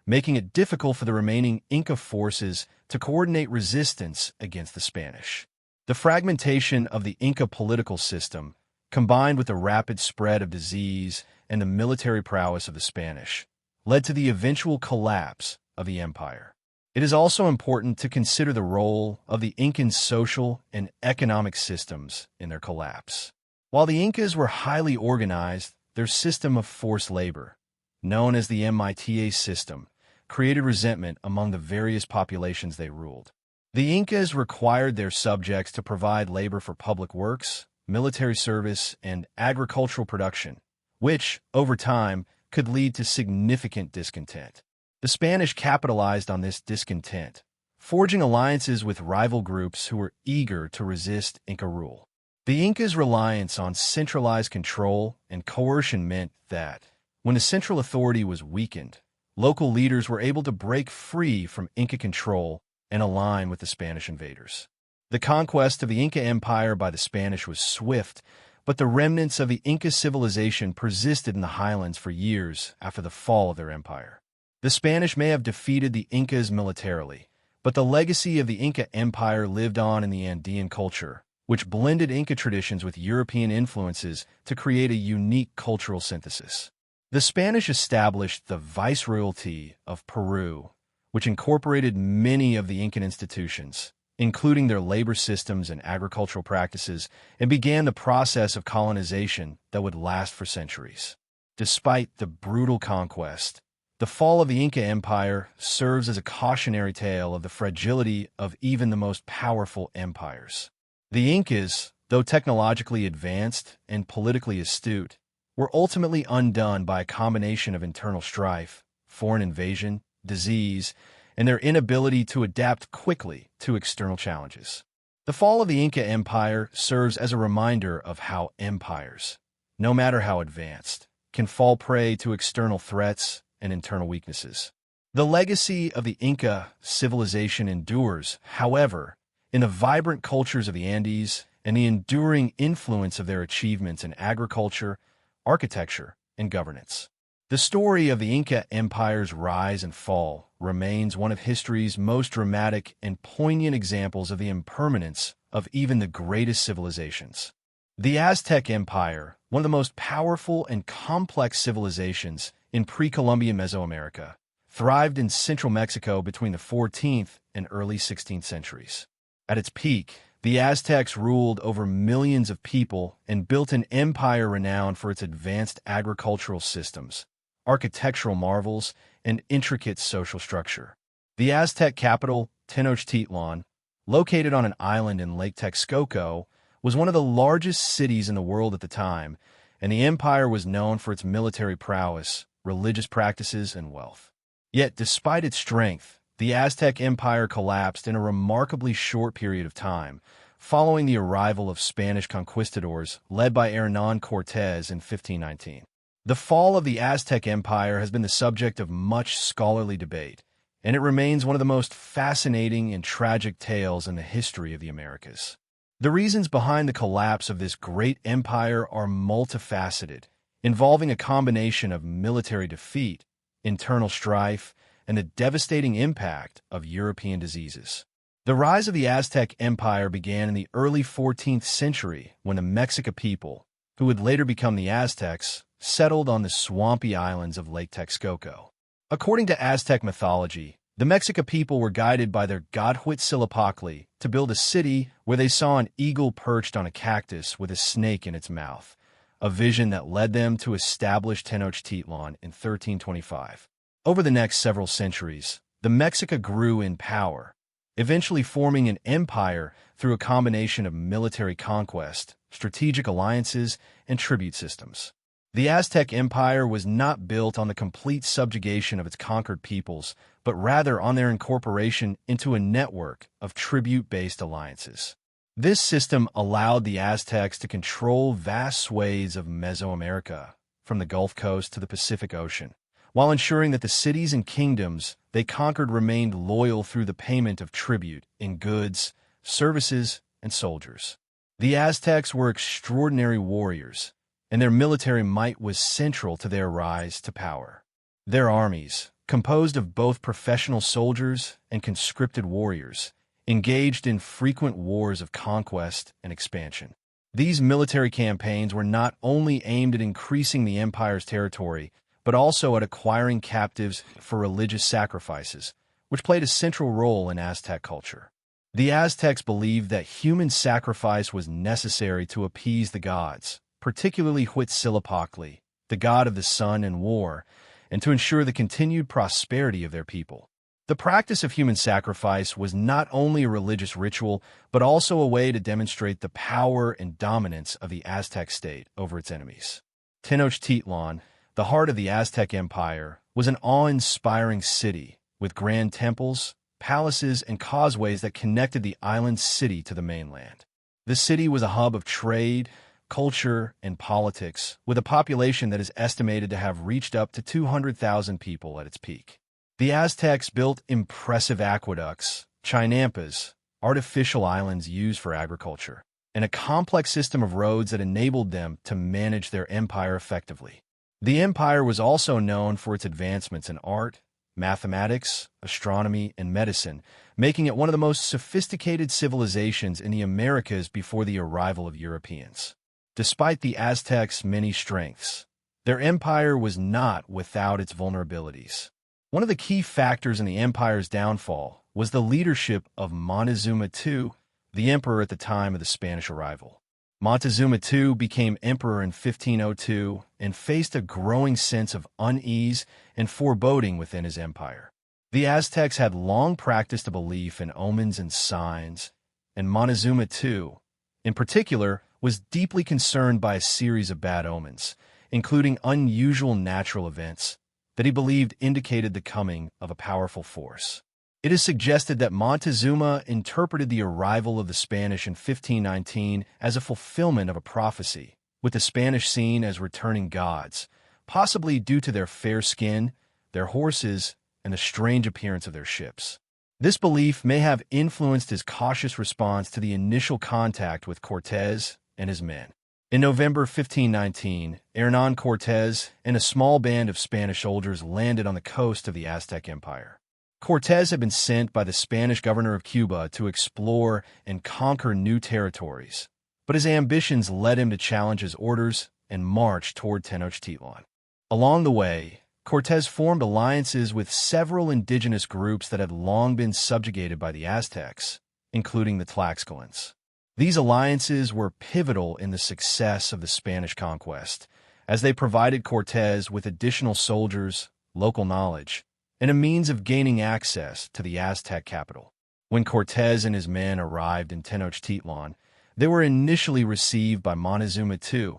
making it difficult for the remaining Inca forces to coordinate resistance against the Spanish. The fragmentation of the Inca political system, combined with the rapid spread of disease and the military prowess of the Spanish, led to the eventual collapse of the empire. It is also important to consider the role of the Incan social and economic systems in their collapse. While the Incas were highly organized, their system of forced labor, known as the MITA system, created resentment among the various populations they ruled. The Incas required their subjects to provide labor for public works, military service, and agricultural production, which, over time, could lead to significant discontent. The Spanish capitalized on this discontent, forging alliances with rival groups who were eager to resist Inca rule. The Incas' reliance on centralized control and coercion meant that, when the central authority was weakened, local leaders were able to break free from Inca control and align with the Spanish invaders. The conquest of the Inca Empire by the Spanish was swift, but the remnants of the Inca civilization persisted in the highlands for years after the fall of their empire. The Spanish may have defeated the Incas militarily, but the legacy of the Inca Empire lived on in the Andean culture, which blended Inca traditions with European influences to create a unique cultural synthesis. The Spanish established the Viceroyalty of Peru, which incorporated many of the Incan institutions, including their labor systems and agricultural practices, and began the process of colonization that would last for centuries. Despite the brutal conquest, the fall of the Inca Empire serves as a cautionary tale of the fragility of even the most powerful empires. The Incas, though technologically advanced and politically astute, were ultimately undone by a combination of internal strife, foreign invasion, disease, and their inability to adapt quickly to external challenges. The fall of the Inca Empire serves as a reminder of how empires, no matter how advanced, can fall prey to external threats and internal weaknesses. The legacy of the Inca civilization endures, however, in the vibrant cultures of the Andes and the enduring influence of their achievements in agriculture, architecture, and governance. The story of the Inca Empire's rise and fall remains one of history's most dramatic and poignant examples of the impermanence of even the greatest civilizations. The Aztec Empire, one of the most powerful and complex civilizations in pre-Columbian Mesoamerica, thrived in central Mexico between the 14th and early 16th centuries. At its peak, the Aztecs ruled over millions of people and built an empire renowned for its advanced agricultural systems, architectural marvels, and intricate social structure. The Aztec capital, Tenochtitlan, located on an island in Lake Texcoco, was one of the largest cities in the world at the time, and the empire was known for its military prowess, religious practices, and wealth. Yet, despite its strength, the Aztec Empire collapsed in a remarkably short period of time, following the arrival of Spanish conquistadors led by Hernán Cortés in 1519. The fall of the Aztec Empire has been the subject of much scholarly debate, and it remains one of the most fascinating and tragic tales in the history of the Americas. The reasons behind the collapse of this great empire are multifaceted, involving a combination of military defeat, internal strife, and the devastating impact of European diseases. The rise of the Aztec Empire began in the early 14th century when the Mexica people, who would later become the Aztecs, settled on the swampy islands of Lake Texcoco. According to Aztec mythology, the Mexica people were guided by their god Huitzilopochtli to build a city where they saw an eagle perched on a cactus with a snake in its mouth, a vision that led them to establish Tenochtitlan in 1325. Over the next several centuries, the Mexica grew in power, eventually forming an empire through a combination of military conquest, strategic alliances, and tribute systems. The Aztec Empire was not built on the complete subjugation of its conquered peoples, but rather on their incorporation into a network of tribute-based alliances. This system allowed the Aztecs to control vast swathes of Mesoamerica, from the Gulf Coast to the Pacific Ocean, while ensuring that the cities and kingdoms they conquered remained loyal through the payment of tribute in goods, services, and soldiers. The Aztecs were extraordinary warriors, and their military might was central to their rise to power. Their armies, composed of both professional soldiers and conscripted warriors, engaged in frequent wars of conquest and expansion. These military campaigns were not only aimed at increasing the empire's territory, but also at acquiring captives for religious sacrifices, which played a central role in Aztec culture. The Aztecs believed that human sacrifice was necessary to appease the gods, particularly Huitzilopochtli, the god of the sun and war, and to ensure the continued prosperity of their people. The practice of human sacrifice was not only a religious ritual, but also a way to demonstrate the power and dominance of the Aztec state over its enemies. Tenochtitlan, the heart of the Aztec Empire, was an awe-inspiring city with grand temples, palaces, and causeways that connected the island city to the mainland. The city was a hub of trade, culture, and politics, with a population that is estimated to have reached up to 200,000 people at its peak. The Aztecs built impressive aqueducts, chinampas, artificial islands used for agriculture, and a complex system of roads that enabled them to manage their empire effectively. The empire was also known for its advancements in art, mathematics, astronomy, and medicine, making it one of the most sophisticated civilizations in the Americas before the arrival of Europeans. Despite the Aztecs' many strengths, their empire was not without its vulnerabilities. One of the key factors in the empire's downfall was the leadership of Montezuma II, the emperor at the time of the Spanish arrival. Montezuma II became emperor in 1502 and faced a growing sense of unease and foreboding within his empire. The Aztecs had long practiced a belief in omens and signs, and Montezuma II, in particular, was deeply concerned by a series of bad omens, including unusual natural events that he believed indicated the coming of a powerful force. It is suggested that Montezuma interpreted the arrival of the Spanish in 1519 as a fulfillment of a prophecy, with the Spanish seen as returning gods, possibly due to their fair skin, their horses, and the strange appearance of their ships. This belief may have influenced his cautious response to the initial contact with Cortés and his men. In November 1519, Hernán Cortés and a small band of Spanish soldiers landed on the coast of the Aztec Empire. Cortés had been sent by the Spanish governor of Cuba to explore and conquer new territories, but his ambitions led him to challenge his orders and march toward Tenochtitlan. Along the way, Cortés formed alliances with several indigenous groups that had long been subjugated by the Aztecs, including the Tlaxcalans. These alliances were pivotal in the success of the Spanish conquest, as they provided Cortés with additional soldiers, local knowledge, and a means of gaining access to the Aztec capital. When Cortés and his men arrived in Tenochtitlan, they were initially received by Montezuma II,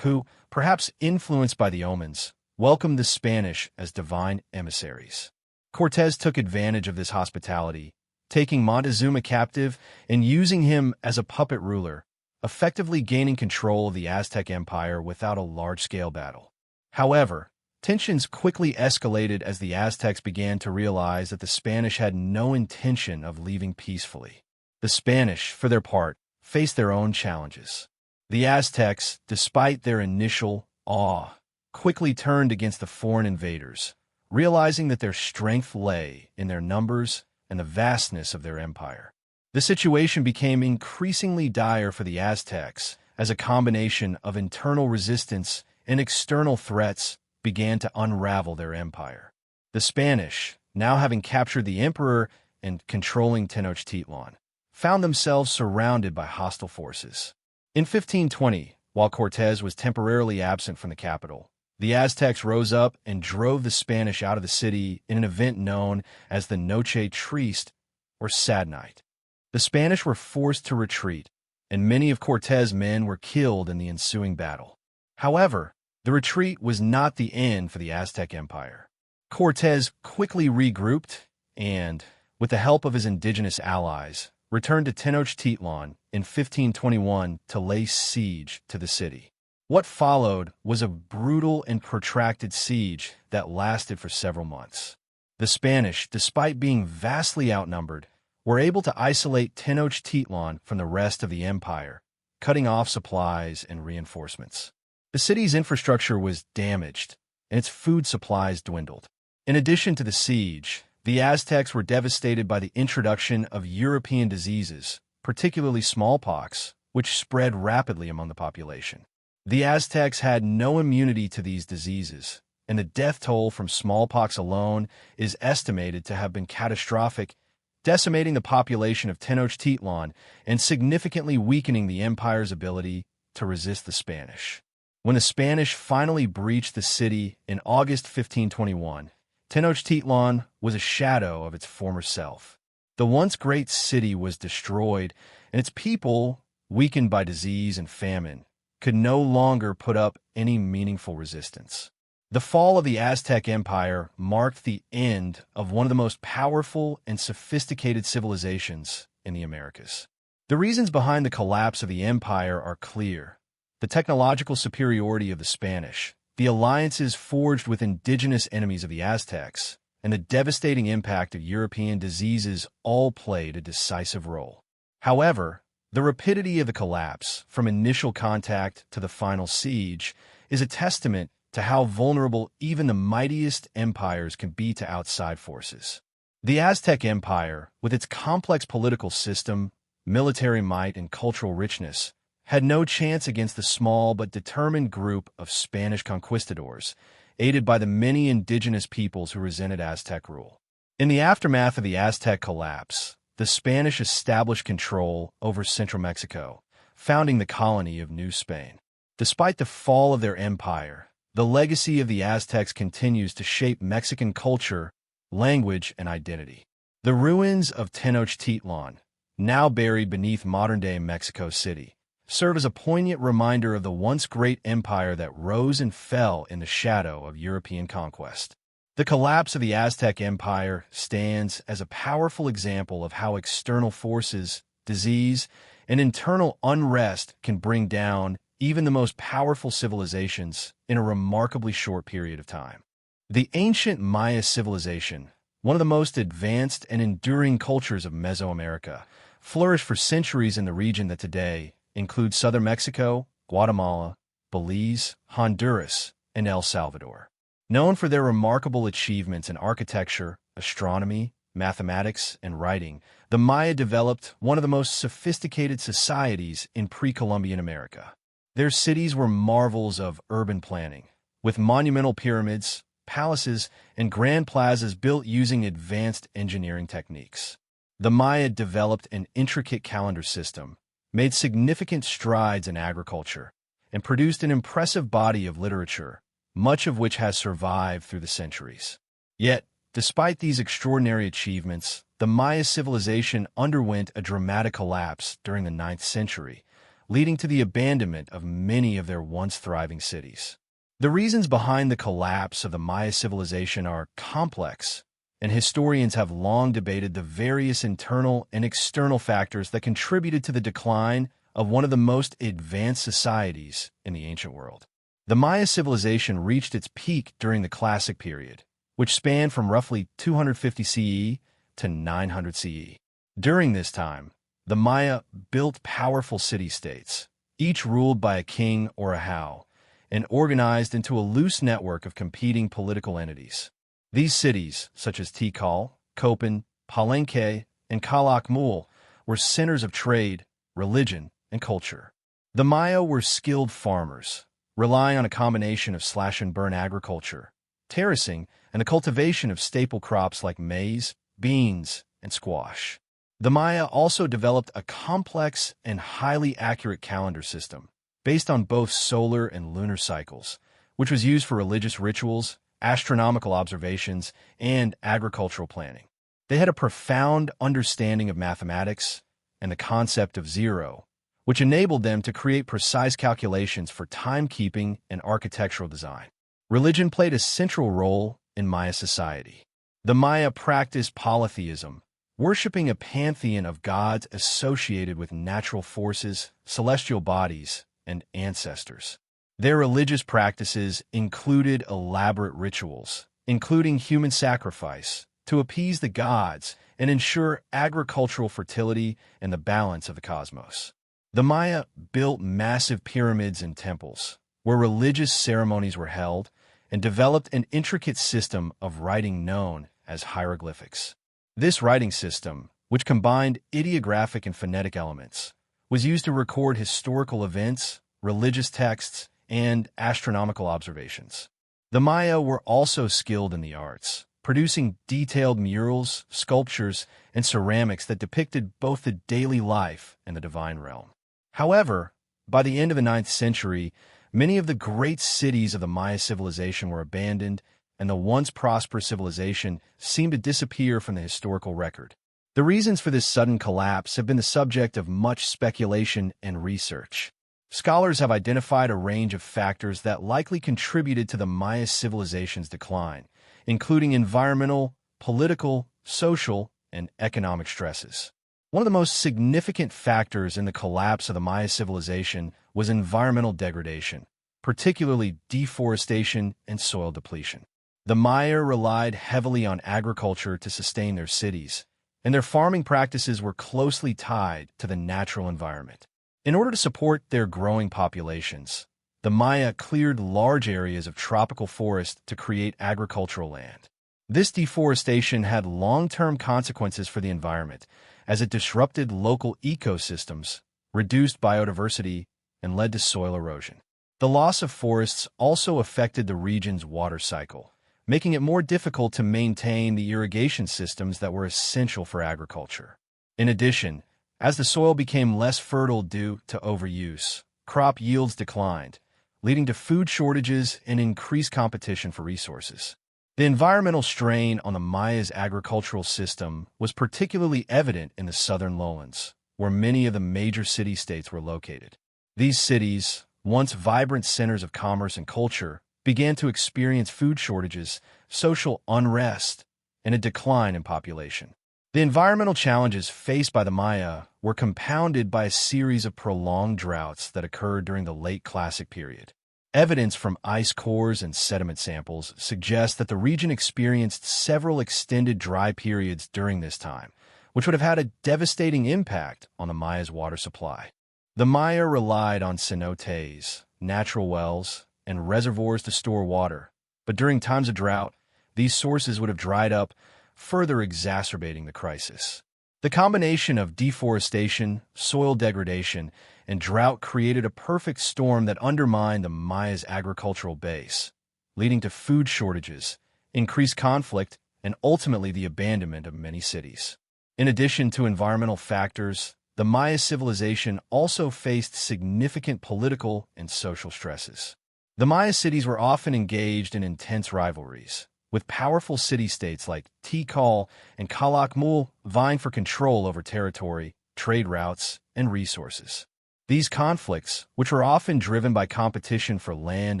who, perhaps influenced by the omens, welcomed the Spanish as divine emissaries. Cortés took advantage of this hospitality, taking Montezuma captive and using him as a puppet ruler, effectively gaining control of the Aztec Empire without a large-scale battle. However, tensions quickly escalated as the Aztecs began to realize that the Spanish had no intention of leaving peacefully. The Spanish, for their part, faced their own challenges. The Aztecs, despite their initial awe, quickly turned against the foreign invaders, realizing that their strength lay in their numbers and the vastness of their empire. The situation became increasingly dire for the Aztecs as a combination of internal resistance and external threats began to unravel their empire. The Spanish, now having captured the emperor and controlling Tenochtitlan, found themselves surrounded by hostile forces. In 1520, while Cortés was temporarily absent from the capital, the Aztecs rose up and drove the Spanish out of the city in an event known as the Noche Triste, or Sad Night. The Spanish were forced to retreat, and many of Cortés' men were killed in the ensuing battle. However, the retreat was not the end for the Aztec Empire. Cortés quickly regrouped and, with the help of his indigenous allies, returned to Tenochtitlan in 1521 to lay siege to the city. What followed was a brutal and protracted siege that lasted for several months. The Spanish, despite being vastly outnumbered, were able to isolate Tenochtitlan from the rest of the empire, cutting off supplies and reinforcements. The city's infrastructure was damaged, and its food supplies dwindled. In addition to the siege, the Aztecs were devastated by the introduction of European diseases, particularly smallpox, which spread rapidly among the population. The Aztecs had no immunity to these diseases, and the death toll from smallpox alone is estimated to have been catastrophic, decimating the population of Tenochtitlan and significantly weakening the empire's ability to resist the Spanish. When the Spanish finally breached the city in August 1521, Tenochtitlan was a shadow of its former self. The once great city was destroyed, and its people, weakened by disease and famine, could no longer put up any meaningful resistance. The fall of the Aztec Empire marked the end of one of the most powerful and sophisticated civilizations in the Americas. The reasons behind the collapse of the empire are clear. The technological superiority of the Spanish, the alliances forged with indigenous enemies of the Aztecs, and the devastating impact of European diseases all played a decisive role. However, the rapidity of the collapse, from initial contact to the final siege, is a testament to how vulnerable even the mightiest empires can be to outside forces. The Aztec Empire, with its complex political system, military might, and cultural richness, had no chance against the small but determined group of Spanish conquistadors, aided by the many indigenous peoples who resented Aztec rule. In the aftermath of the Aztec collapse, the Spanish established control over central Mexico, founding the colony of New Spain. Despite the fall of their empire, the legacy of the Aztecs continues to shape Mexican culture, language, and identity. The ruins of Tenochtitlan, now buried beneath modern-day Mexico City, serve as a poignant reminder of the once great empire that rose and fell in the shadow of European conquest. The collapse of the Aztec Empire stands as a powerful example of how external forces, disease, and internal unrest can bring down even the most powerful civilizations in a remarkably short period of time. The ancient Maya civilization, one of the most advanced and enduring cultures of Mesoamerica, flourished for centuries in the region that today includes southern Mexico, Guatemala, Belize, Honduras, and El Salvador. Known for their remarkable achievements in architecture, astronomy, mathematics, and writing, the Maya developed one of the most sophisticated societies in pre-Columbian America. Their cities were marvels of urban planning, with monumental pyramids, palaces, and grand plazas built using advanced engineering techniques. The Maya developed an intricate calendar system, made significant strides in agriculture, and produced an impressive body of literature, much of which has survived through the centuries. Yet, despite these extraordinary achievements, the Maya civilization underwent a dramatic collapse during the 9th century, leading to the abandonment of many of their once thriving cities. The reasons behind the collapse of the Maya civilization are complex, and historians have long debated the various internal and external factors that contributed to the decline of one of the most advanced societies in the ancient world. The Maya civilization reached its peak during the Classic period, which spanned from roughly 250 CE to 900 CE. During this time, the Maya built powerful city-states, each ruled by a king or a hau, and organized into a loose network of competing political entities. These cities, such as Tikal, Copan, Palenque, and Calakmul, were centers of trade, religion, and culture. The Maya were skilled farmers, relying on a combination of slash-and-burn agriculture, terracing, and the cultivation of staple crops like maize, beans, and squash. The Maya also developed a complex and highly accurate calendar system, based on both solar and lunar cycles, which was used for religious rituals, astronomical observations, and agricultural planning. They had a profound understanding of mathematics and the concept of zero, which enabled them to create precise calculations for timekeeping and architectural design. Religion played a central role in Maya society. The Maya practiced polytheism, worshipping a pantheon of gods associated with natural forces, celestial bodies, and ancestors. Their religious practices included elaborate rituals, including human sacrifice, to appease the gods and ensure agricultural fertility and the balance of the cosmos. The Maya built massive pyramids and temples, where religious ceremonies were held, and developed an intricate system of writing known as hieroglyphics. This writing system, which combined ideographic and phonetic elements, was used to record historical events, religious texts, and astronomical observations. The Maya were also skilled in the arts, producing detailed murals, sculptures, and ceramics that depicted both the daily life and the divine realm. However, by the end of the 9th century, many of the great cities of the Maya civilization were abandoned, and the once prosperous civilization seemed to disappear from the historical record. The reasons for this sudden collapse have been the subject of much speculation and research. Scholars have identified a range of factors that likely contributed to the Maya civilization's decline, including environmental, political, social, and economic stresses. One of the most significant factors in the collapse of the Maya civilization was environmental degradation, particularly deforestation and soil depletion. The Maya relied heavily on agriculture to sustain their cities, and their farming practices were closely tied to the natural environment. In order to support their growing populations, the Maya cleared large areas of tropical forest to create agricultural land. This deforestation had long-term consequences for the environment, as it disrupted local ecosystems, reduced biodiversity, and led to soil erosion. The loss of forests also affected the region's water cycle, making it more difficult to maintain the irrigation systems that were essential for agriculture. In addition, as the soil became less fertile due to overuse, crop yields declined, leading to food shortages and increased competition for resources. The environmental strain on the Maya's agricultural system was particularly evident in the southern lowlands, where many of the major city-states were located. These cities, once vibrant centers of commerce and culture, began to experience food shortages, social unrest, and a decline in population. The environmental challenges faced by the Maya were compounded by a series of prolonged droughts that occurred during the late Classic period. Evidence from ice cores and sediment samples suggests that the region experienced several extended dry periods during this time, which would have had a devastating impact on the Maya's water supply. The Maya relied on cenotes, natural wells, and reservoirs to store water, but during times of drought, these sources would have dried up, further exacerbating the crisis. The combination of deforestation, soil degradation, and drought created a perfect storm that undermined the Maya's agricultural base, leading to food shortages, increased conflict, and ultimately the abandonment of many cities. In addition to environmental factors, the Maya civilization also faced significant political and social stresses. The Maya cities were often engaged in intense rivalries, with powerful city-states like Tikal and Calakmul vying for control over territory, trade routes, and resources. These conflicts, which were often driven by competition for land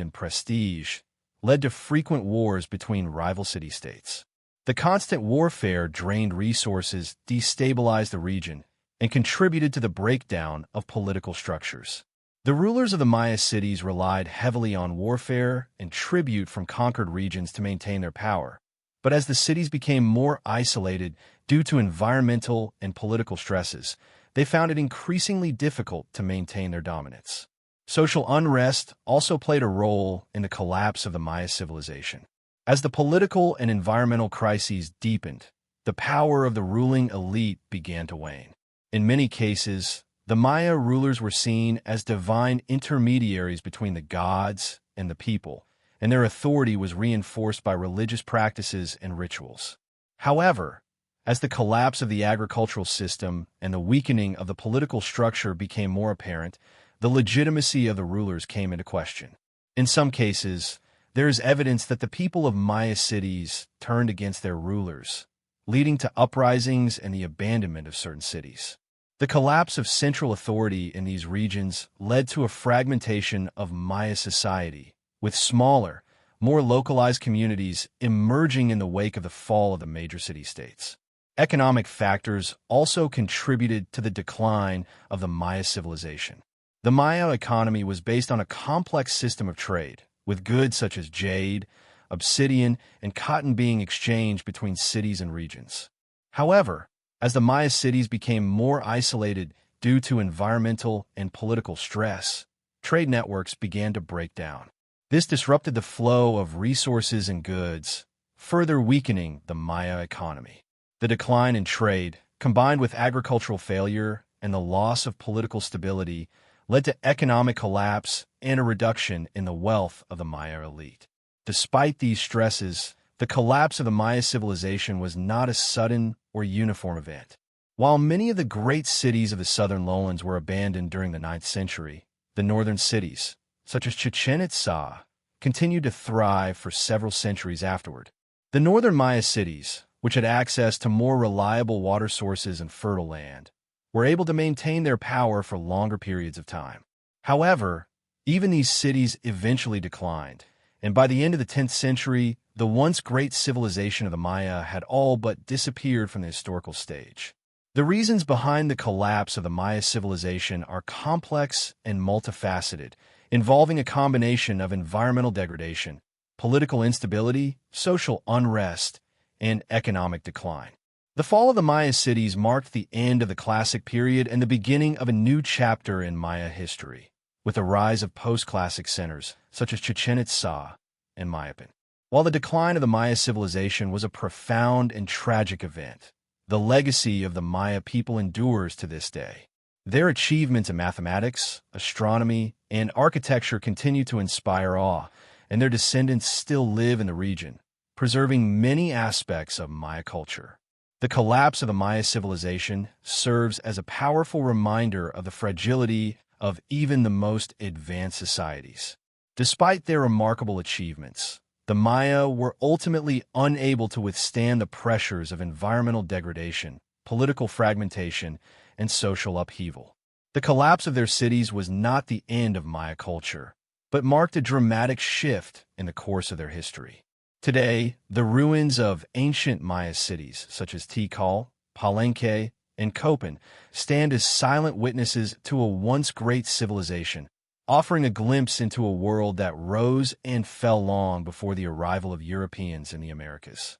and prestige, led to frequent wars between rival city-states. The constant warfare drained resources, destabilized the region, and contributed to the breakdown of political structures. The rulers of the Maya cities relied heavily on warfare and tribute from conquered regions to maintain their power. But as the cities became more isolated due to environmental and political stresses, they found it increasingly difficult to maintain their dominance. Social unrest also played a role in the collapse of the Maya civilization. As the political and environmental crises deepened, the power of the ruling elite began to wane. In many cases, the Maya rulers were seen as divine intermediaries between the gods and the people, and their authority was reinforced by religious practices and rituals. However, as the collapse of the agricultural system and the weakening of the political structure became more apparent, the legitimacy of the rulers came into question. In some cases, there is evidence that the people of Maya cities turned against their rulers, leading to uprisings and the abandonment of certain cities. The collapse of central authority in these regions led to a fragmentation of Maya society, with smaller, more localized communities emerging in the wake of the fall of the major city-states. Economic factors also contributed to the decline of the Maya civilization. The Maya economy was based on a complex system of trade, with goods such as jade, obsidian, and cotton being exchanged between cities and regions. However, as the Maya cities became more isolated due to environmental and political stress, trade networks began to break down. This disrupted the flow of resources and goods, further weakening the Maya economy. The decline in trade, combined with agricultural failure and the loss of political stability, led to economic collapse and a reduction in the wealth of the Maya elite. Despite these stresses, the collapse of the Maya civilization was not a sudden or uniform event. While many of the great cities of the southern lowlands were abandoned during the 9th century, the northern cities, such as Chichen Itza, continued to thrive for several centuries afterward. The northern Maya cities, which had access to more reliable water sources and fertile land, were able to maintain their power for longer periods of time. However, even these cities eventually declined, and by the end of the 10th century, the once great civilization of the Maya had all but disappeared from the historical stage. The reasons behind the collapse of the Maya civilization are complex and multifaceted, involving a combination of environmental degradation, political instability, social unrest, and economic decline. The fall of the Maya cities marked the end of the Classic period and the beginning of a new chapter in Maya history, with the rise of post-classic centers such as Chichen Itza and Mayapan. While the decline of the Maya civilization was a profound and tragic event, the legacy of the Maya people endures to this day. Their achievements in mathematics, astronomy, and architecture continue to inspire awe, and their descendants still live in the region, preserving many aspects of Maya culture. The collapse of the Maya civilization serves as a powerful reminder of the fragility of even the most advanced societies. Despite their remarkable achievements, the Maya were ultimately unable to withstand the pressures of environmental degradation, political fragmentation, and social upheaval. The collapse of their cities was not the end of Maya culture, but marked a dramatic shift in the course of their history. Today, the ruins of ancient Maya cities, such as Tikal, Palenque, and Copan, stand as silent witnesses to a once great civilization, offering a glimpse into a world that rose and fell long before the arrival of Europeans in the Americas.